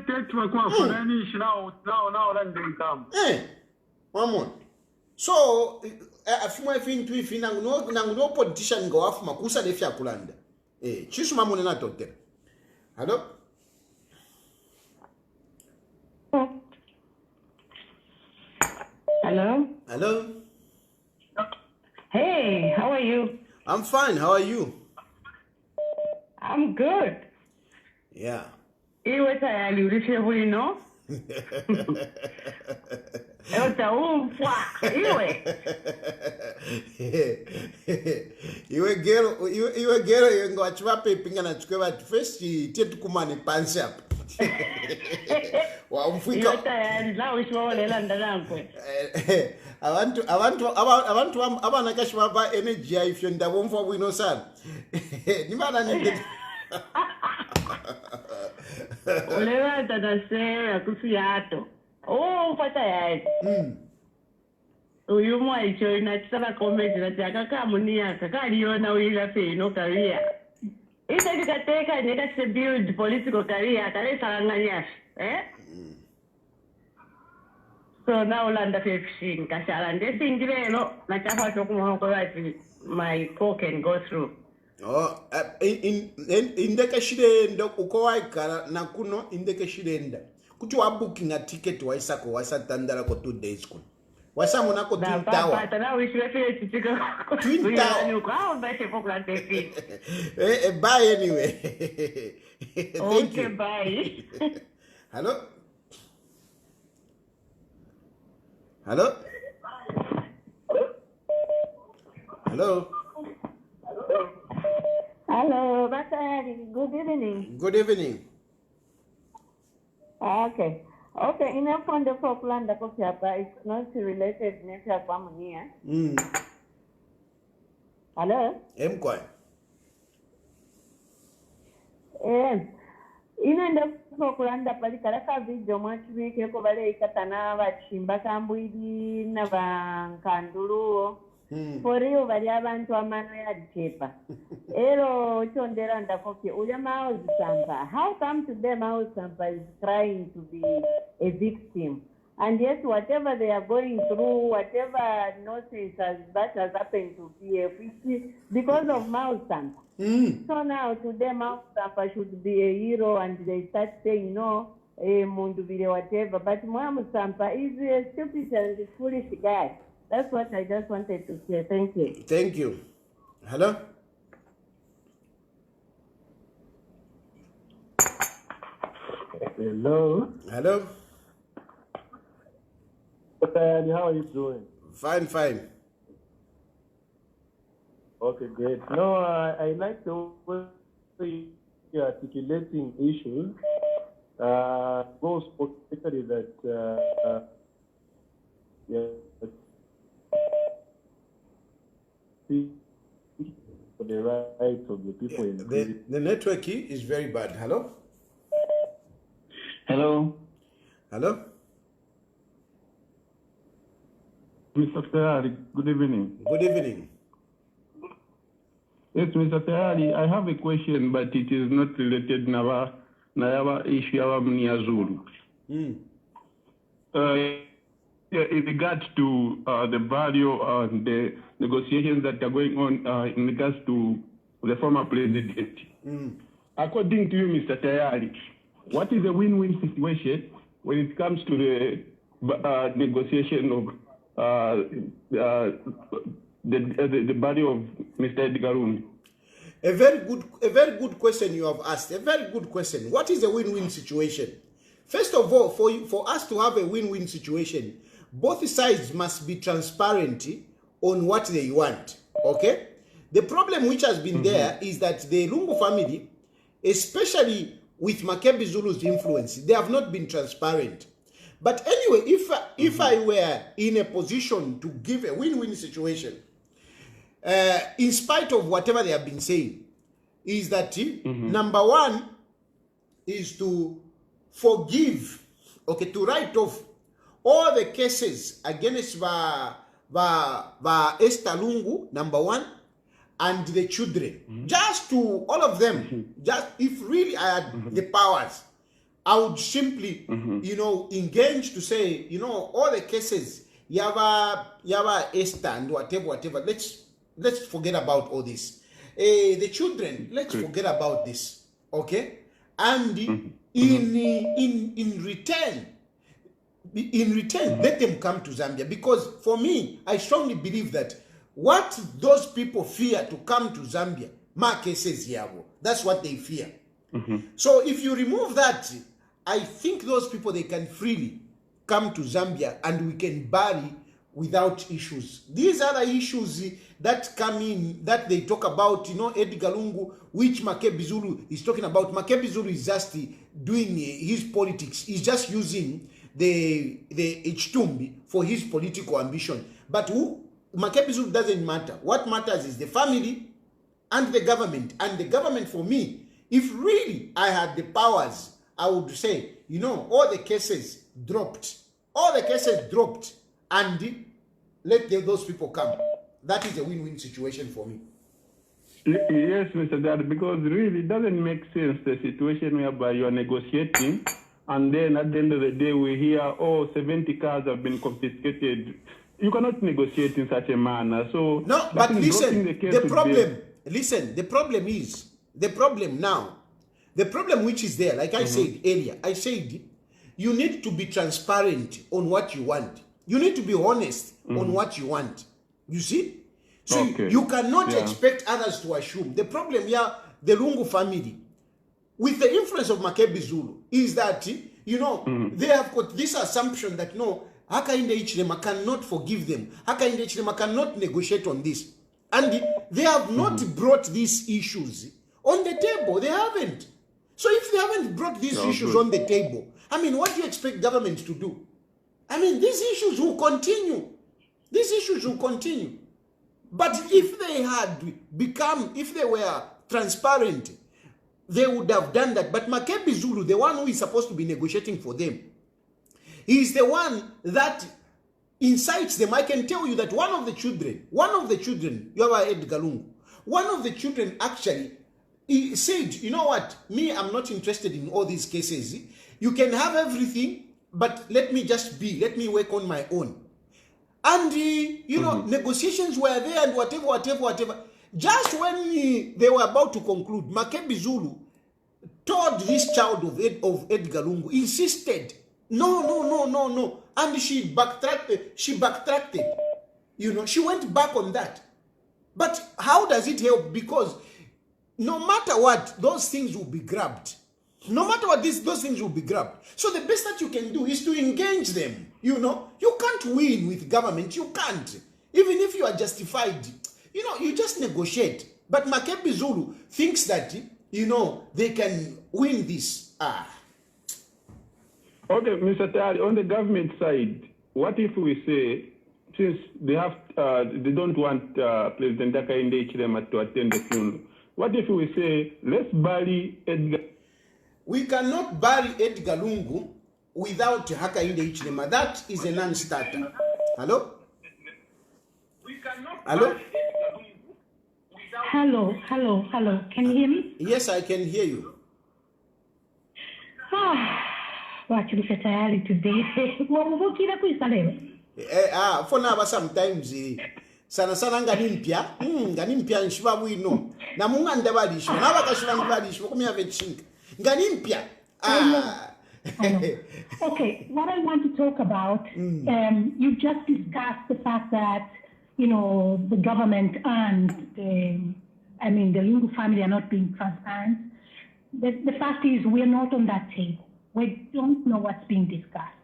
tete kwa fulani shinao nao la ndikam wamon so afuma fintu ifi nanguno politician ngo afuma kusa defya kulanda chisu mamune na totera hello hello Hey, how are you? I'm fine. How are you? I'm good. Yeah. Iwe tayari ulishauri no? Utaumfwa. Iwe gero ngo achivape pinga na chukwe bati first tetu kumane pansi hapa. Wa umfika. Iwe tayari la ushwaolela ndanakwe. abantu abana kashima ba energy ifyo ndabomva bwino sana nimana ninde Olewa tadasera kusiyato ufata yae uyu mwacho inatsala comment nataka kama Munir kakaliona uila feno career ita dikateka nika build political career kale salanganya so now Landa fishing kashala ndesingirelo nachafa chokumonko bati my call can go through indeke shirenda uko waikara na kuno indeke shirenda kuti wa booking a ticket waisako wasatandara ko 2 days kuno wasamuna ko 2 tawa pata na wishwe titika twin tawa kwa mbashe pokla defi bye anyway thank okay you bye hello hello hello hello Batari, good evening. Good evening. Okay enough on the Falkland it's not related nature kwa Munir. Hello Mkwa inenda Falkland pali kalaka video mwachibike ko bale ikatana bachimba kambwidi na bankanduluo Foriyo bali abantu amano yalichepa. Ero chondera ndakoke uya Mao Sampa. How come today Mao Sampa is trying to be a victim? And yet whatever they are going through, whatever nonsense that has happened to PF, it's because of Mao Sampa. So now today Mao Sampa should be a hero and they start saying no, Mundubile whatever. But Mao Sampa is a stupid and foolish guy. That's what I just wanted to say. Thank you. Thank you. Hello? Hello. Hello. How are you doing? Fine, fine. Okay, great. No, I like the way you're articulating issues. Goes particularly that for the rights of the people in the network is very bad. Hello? Hello. Hello? Mr. Ferrari, good evening. Good evening. Yes, Mr. Ferrari, I have a question, but it is not related to our issue of Munir Zulu. In regards to the value and the negotiations that are going on in regards to the former president. According to you, Mr. Ferrari, what is a win-win situation when it comes to the negotiation of the body of Mr. Edgar Lungu? A very good question you have asked. A very good question. What is a win-win situation? First of all, for us to have a win-win situation, both sides must be transparent on what they want. Okay? The problem which has been there is that the Lungu family, especially with Makebi Zulu's influence, they have not been transparent. But anyway, if I were in a position to give a win-win situation, in spite of whatever they have been saying, is that number one is to forgive, okay, to write off all the cases against Esther Lungu, number one, and the children. Just to all of them, just if really I had the powers, I would simply, engage to say, all the cases, Yava Esther and whatever, let's forget about all this. The children, let's forget about this, okay? And in return, let them come to Zambia. Because for me, I strongly believe that what those people fear to come to Zambia, cases yabo, that's what they fear. So if you remove that, I think those people, they can freely come to Zambia and we can bury without issues. These are the issues that come in, that they talk about, Edgar Lungu, which Makebi Zulu is talking about. Makebi Zulu is just doing his politics. He's just using the Ichtumbi for his political ambition. But Makebi Zulu doesn't matter. What matters is the family and the government. And the government, for me, if really I had the powers, I would say, all the cases dropped. All the cases dropped. And let those people come. That is a win-win situation for me. Yes, Mr. Dad, because really it doesn't make sense, the situation whereby you are negotiating and then at the end of the day we hear, 70 cars have been confiscated. You cannot negotiate in such a manner. So no, but listen, the problem which is there, like I said earlier, I said you need to be transparent on what you want. You need to be honest on what you want. You see? So you cannot expect others to assume. The problem here, the Lungu family, with the influence of Makebi Zulu, is that, they have got this assumption that, Hakainde Ichilema cannot forgive them. Hakainde Ichilema cannot negotiate on this. And they have not brought these issues on the table. They haven't. So if they haven't brought these issues on the table, what do you expect government to do? These issues will continue. These issues will continue. But if they if they were transparent, they would have done that. But Makebi Zulu, the one who is supposed to be negotiating for them, he is the one that incites them. I can tell you that one of the children, you have Edgar Lungu, one of the children actually, he said, you know what, me, I'm not interested in all these cases. You can have everything, but let me work on my own. And, negotiations were there and whatever. Just when they were about to conclude, Makebi Zulu told this child of Edgar Lungu, insisted, no. And she backtracked. She went back on that. But how does it help? Because no matter what, those things will be grabbed. No matter what, those things will be grabbed. So the best that you can do is to engage them. You know, you can't win with government. You can't. Even if you are justified, you know, you just negotiate. But Makebi Zulu thinks that, you know, they can win this. Okay, Mr. Tari, on the government side, what if we say, since they don't want President Hakainde Hichilema to attend the funeral, what if we say, let's bury Edgar? We cannot bury Edgar Lungu without Hakainde Hichilema. That is a non-starter. Hello? Hello? Hello. Can you hear me? Yes, I can hear you. Wachilisha tayari today. Wamuvukira kuisa leo. For now, sometimes sana ngani mpya nshiba wino. Na munga ndabalisho. Na bakashira ndabalisho kumya vechinga. Ngani mpya. Okay, what I want to talk about, you just discussed the fact that, you know, the government and the Lungu family are not being transparent. The fact is we're not on that table. We don't know what's being discussed.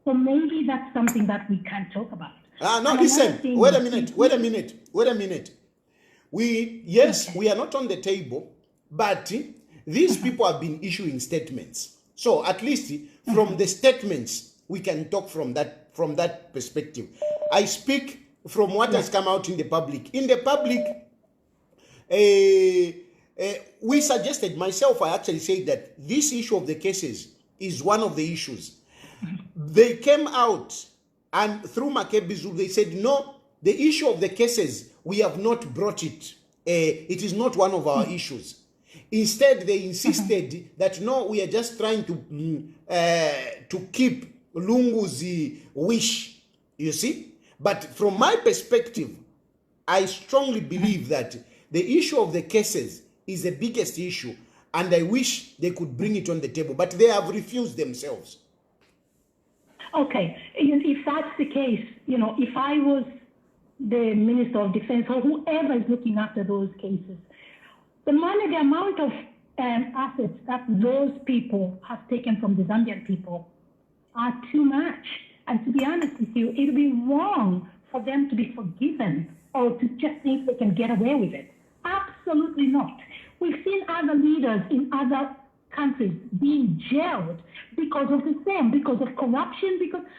So maybe that's something that we can't talk about. No, listen, wait a minute. We are not on the table, but these people have been issuing statements. So at least from the statements, we can talk from that perspective. I speak from what has come out in the public. In the public, we suggested, myself, I actually said that this issue of the cases is one of the issues. They came out and through Makebi Zulu, they said, no, the issue of the cases, we have not brought it. It is not one of our issues. Instead, they insisted that, no, we are just trying to keep Lungu's wish, you see? But from my perspective, I strongly believe that the issue of the cases is the biggest issue, and I wish they could bring it on the table, but they have refused themselves. Okay, if that's the case, you know, if I was the Minister of Defense or whoever is looking after those cases, the amount of assets that those people have taken from the Zambian people are too much. And to be honest with you, it would be wrong for them to be forgiven or to just think they can get away with it. Absolutely not. We've seen other leaders in other countries being jailed because of the same, because of corruption,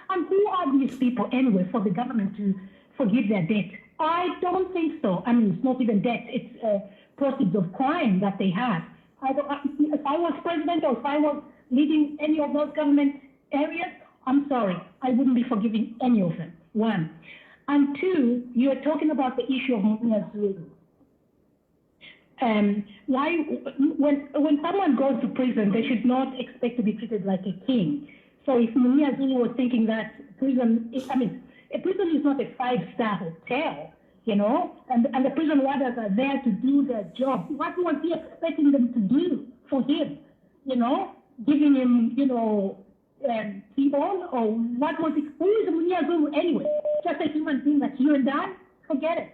and who are these people anyway for the government to forgive their debt? I don't think so. I mean, it's not even debt, it's proceeds of crime that they have. If I was president or if I was leading any of those government areas, I'm sorry, I wouldn't be forgiving any of them, one. And two, you're talking about the issue of Munir Zulu. When someone goes to prison, they should not expect to be treated like a king. So if Munir Zulu was thinking that a prison is not a 5-star hotel, you know, and the prison warders are there to do their job. What was he expecting them to do for him? You know, giving him, you know, T-bone, or what was it? Who is Munir Zulu anyway? Just a human being like you and I? Forget it.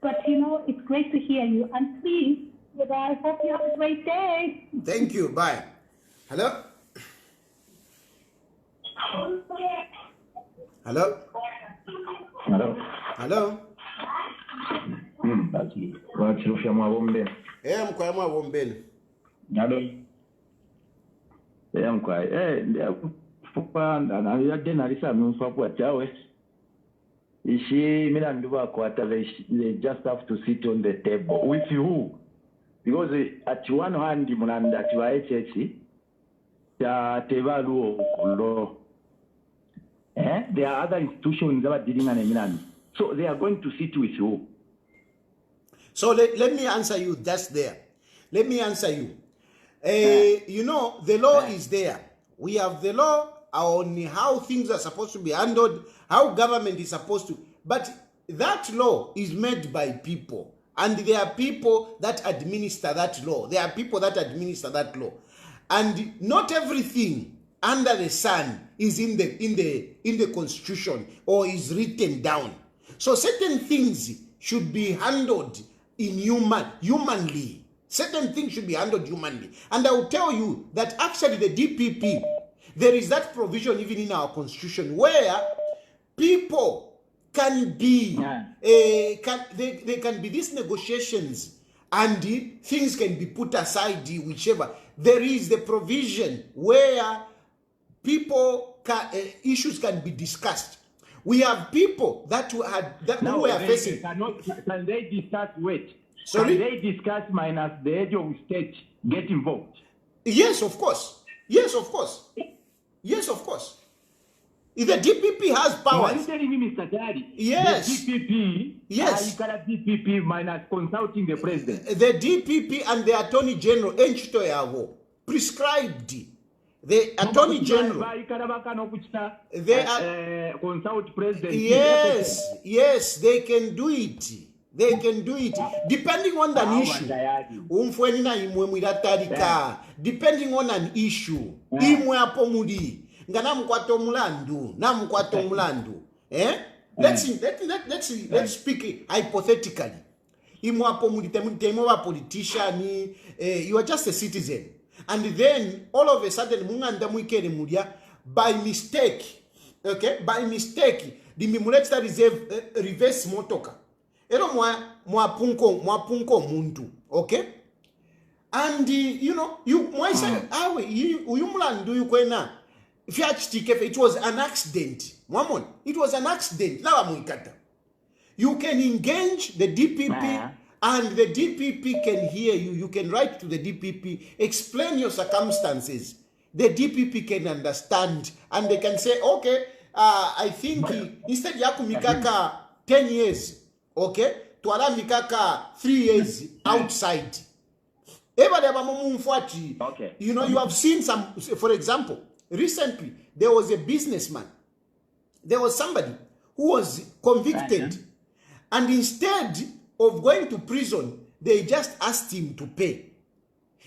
But, you know, it's great to hear you. And please, you guys, hope you have a great day. Thank you. Bye. Hello? Hello? Hello? Hello? Wachirufya mwabombeni. Mkwaya mwabombeni. Hello? Mkwaya. Fupa yade nalisa mfapu achawe. Ishi mina nduwa kwata, they just have to sit on the table. With who? Because at one hand, munanda atiwa HH, ya tevalu okulo. There are other institutions that are dealing with Minani. So they are going to sit with who? So let me answer you just there. Let me answer you. You know, the law is there. We have the law on how things are supposed to be handled, how government is supposed to. But that law is made by people. And there are people that administer that law. There are people that administer that law. And not everything under the sun is in the constitution or is written down. So certain things should be handled in humanly. Certain things should be handled humanly. And I will tell you that actually the DPP, there is that provision even in our constitution where people can be, there can be these negotiations and things can be put aside, whichever. There is the provision where people issues can be discussed. We have people that who are facing. Can they discuss weight? Sorry? Can they discuss minus the age of state get involved? Yes, of course. Yes, of course. Yes, of course. If the DPP has powers. Are you telling me, Mr. Daddy? Yes. The DPP. Yes. DPP minus consulting the president. The DPP and the Attorney General prescribed. The Attorney General. They are consult president. Yes, they can do it. They can do it depending on an issue. Depending on an issue. Let's speak hypothetically. You are just a citizen. And then all of a sudden by mistake, by mistake, the Mimuleta reverse motoka. Ero mwapunko muntu, okay? And you might say, it was an accident. It was an accident. You can engage the DPP and the DPP can hear you. You can write to the DPP, explain your circumstances. The DPP can understand and they can say, okay, I think instead yakumikaka 10 years, okay, tuala mikaka 3 years outside. Okay. You have seen some, for example, recently there was a businessman. There was somebody who was convicted and instead of going to prison, they just asked him to pay.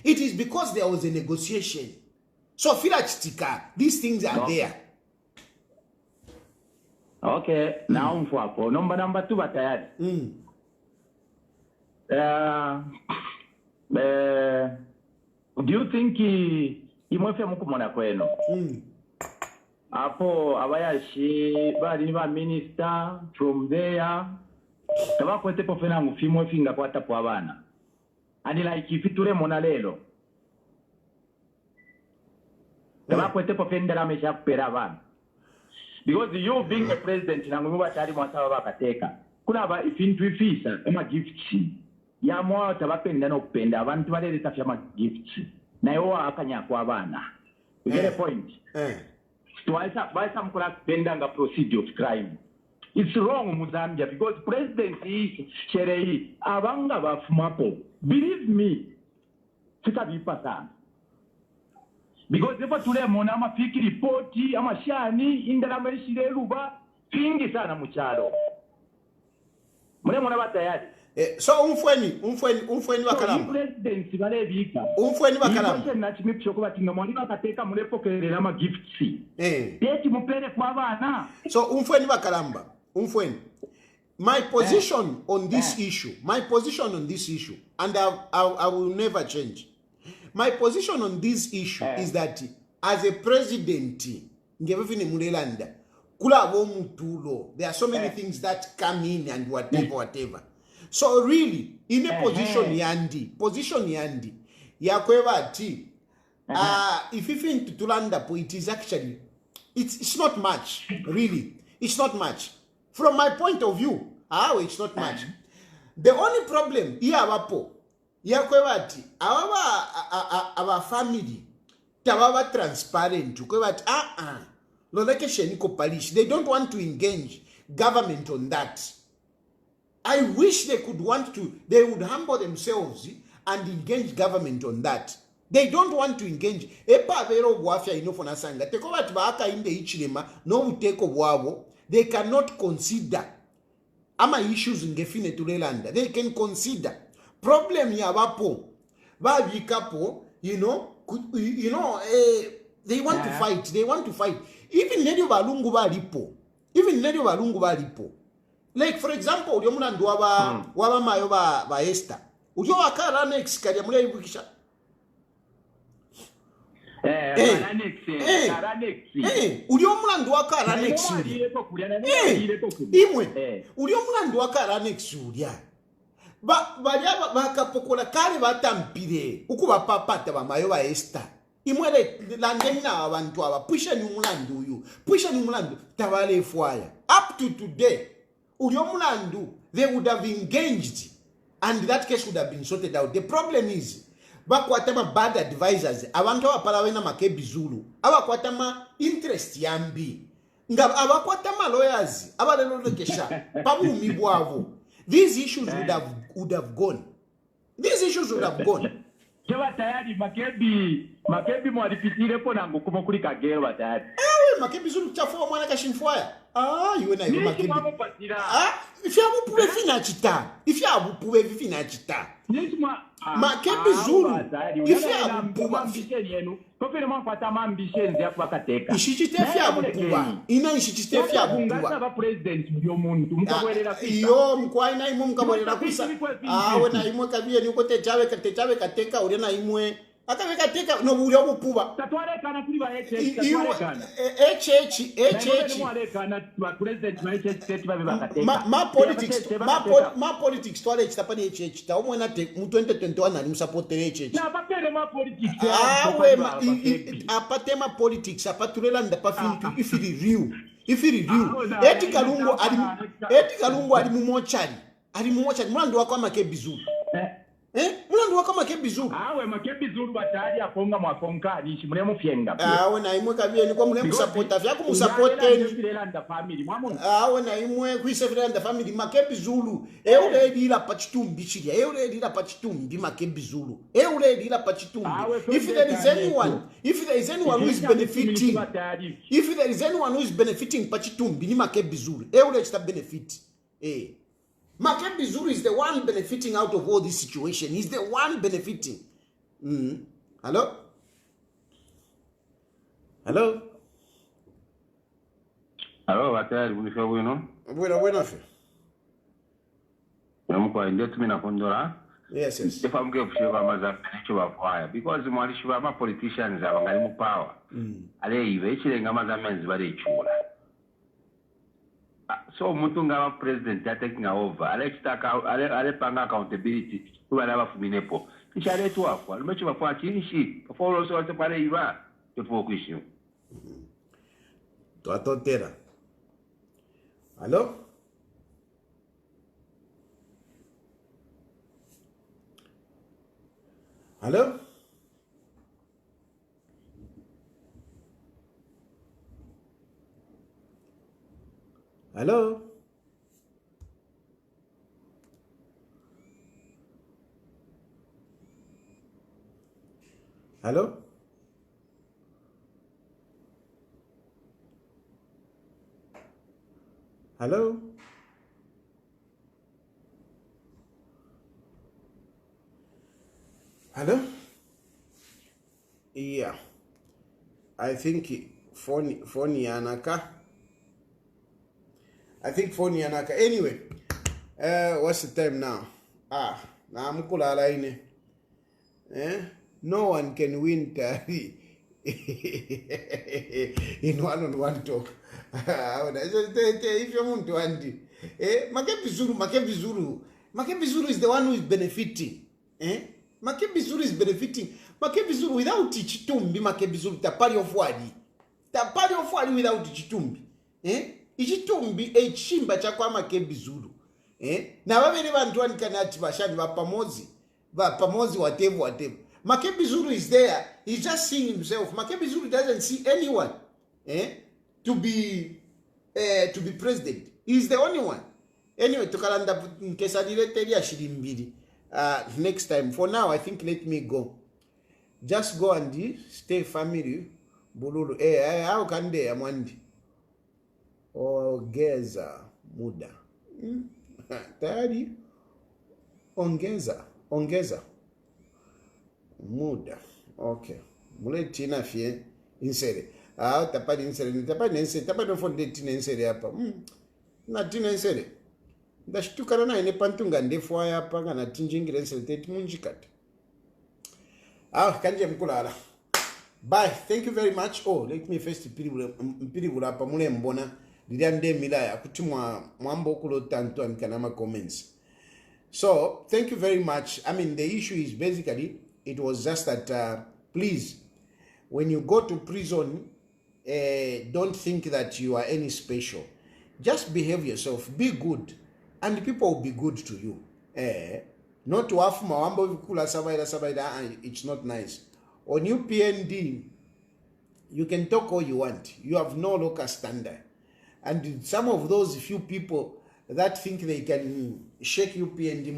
It is because there was a negotiation. So these things are there. Okay, now for number 2 batayari. Do you think imwefe mukumona kweno? Apo abayashi bali ba minister from there. Tabakwete pofena ngufimwe finga kwata kwa bana. And like if iture mona lelo. Tabakwete pofenda mesha kupera bana. Because you being a president nangu batari mwasaba bakateka. Kuna ba ifintwifisa ama gifts. Ya mwa tabapenda no kupenda abantu balere tafya ma gifts. Na yo akanya kwa bana. You get a point? Why some bendanga procedure of crime? It's wrong, Muzambia, because President Sherei Abanga Bafumapo. Believe me, because if today Monama Fiki Reporti, Amashani, Indalamerishire Luba, Fingi Sana Mucharo. So umfweni wakalamba. President Sibalevika. Umfweni wakalamba. Nachi mipshokubatinga mwalimu akateka mulepokelera ama gifts. Yeti mupere kwa bana. So umfweni wakalamba. Umfweni. My position on this issue, and I will never change. My position on this issue is that as a president, there are so many things that come in and whatever. So really, in a position yandi, yakwevati, if you think to Tulanda, it is actually, it's not much, really. It's not much. From my point of view, it's not much. The only problem, yakwevati, our family, tawawa transparent, they don't want to engage government on that. I wish they would humble themselves and engage government on that. They don't want to engage. They cannot consider ama issues ngefine tulelanda. They can consider problem yabapo babikapo, they want to fight. They want to fight. Even nedio balungu balipo. Like for example, waba mayo ba Esther. Ujo wakara next kali mule ibukisha. Ulio mlandu wakara next. Imwe. Ulio mlandu wakara next ulya. Bajaba bakapokola kale batampire. Ukuba papata bamayo ba Esther. Imwele landena abantu aba pusha ni mulandu uyu. Pusha ni mulandu tabale fwaya. Up to today, ulio mulandu they would have engaged and that case would have been sorted out. The problem is bakwatama bad advisors abantu abapalawena Makebi Zulu abakwatama interest yambi nga abakwatama lawyers abalelolekesha pabumi bwavo. These issues would have gone. These issues would have gone. Jaba tayari Makebi mwalipitire po nangu kuma kuli kagero batayari. Makebi Zulu chafua mwana kashimfwaya. You na yo Makebi. If you have puwe fina chita. If you have puwe fina chita. Makebi Zulu. If you have puwe Kopere mwakwata mambitions ya kwa kateka. Ishititefi ya bukuwa. Ina ishititefi ya bukuwa. Ngasa president mbiyo muntu. Mkabwelera kusa. Iyo mkwa ina imu mkabwelera kusa. Wena imwe kabie ni uko techawe kateka. Ule na imwe. Aka weka teka no ule obupuba. Tatwale kana kuli ba HH. President ma HH babe bakateka. Ma politics twale chitapani HH. Ta omwe na mu 2021 ali msupporter HH. Na bakere ma politics. Apate ma politics apatulela ndapa fintu ifiri real. Eti kalungu ali mu mochari. Ali mu mochari mwandu wako Makebi Zulu. Mwandu wako Makebi Zulu. Makebi Zulu batali akonga mwakonka alishi mule mufyenga. Na imwe kabie ni kwa mule musupporta vyako musupporteni. Na imwe kuisefiranda family Makebi Zulu. Eule dila pachitumbi chilia. Eule dila pachitumbi Makebi Zulu. Eule dila pachitumbi. If there is anyone who is benefiting pachitumbi ni Makebi Zulu. Eule chita benefit. Makebi Zulu is the one benefiting out of all this situation. He's the one benefiting. Hello? Hello? Hello, batari bunifia bueno. Bueno fe. Namukwa ndetu mina kondora. Yes. If I'm going to fire because the Malishima politicians are going to power. Ale eventually ngamaza men's bari chula. So Mutunga president taking over. Ale panga accountability. Who are never fuminepo. Ishare to work. I'll make you a party sheep. Follow so to Paraiva to focus you. To atotera. Hello? Hello? Hello? Hello? Hello? Hello? Yeah. I think phone yanaka. Anyway, what's the time now? Na mkula line. No one can win Tari in one-on-one talk. If you want to Andy, Makebi Zulu is the one who is benefiting. Makebi Zulu is benefiting. Makebi Zulu without Chitumbi, Makebi Zulu tapari of wadi without Chitumbi. Ichitumbi echimba chakwa Makebi Zulu. Na wabele bantu kanati bashani pamozi whatever. Makebi Zulu is there. He's just seeing himself. Makebi Zulu doesn't see anyone to be president. He's the only one. Anyway, tukalanda nkesadile teria shirimbiri. Next time. For now, I think let me go. Just go and stay family. Bululu. How can they amandi? Ongeza muda. Tayari. Ongeza muda. Okay. Mule tina fie insere. Tapadi insere. Tapadi fonde tina insere hapa. Na tina insere. ndashitukana naye nepantunga ndefu aya apa kana tinjingire nseliteti munjikati kanje mkulala. Bye, thank you very much. Let me first mpiribula apa mule mbona liliande milaya kuti mwambo kulota antoanikana ma comments. So thank you very much. I mean, the issue is basically it was just that please, when you go to prison, don't think that you are any special. Just behave yourself, be good, and people will be good to you. Not to have mawambo vikula sabaida, it's not nice. On UPND, you can talk all you want. You have no local standard. And some of those few people that think they can shake UPND,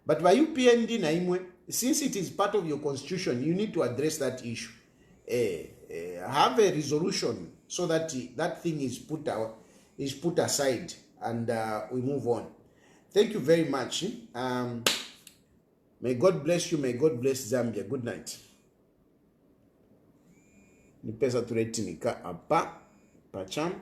but by UPND naimwe, since it is part of your constitution, you need to address that issue. Have a resolution so that that thing is put aside, and we move on. Thank you very much. May God bless you. May God bless Zambia. Good night. Ni pesa turetinika apa pacham.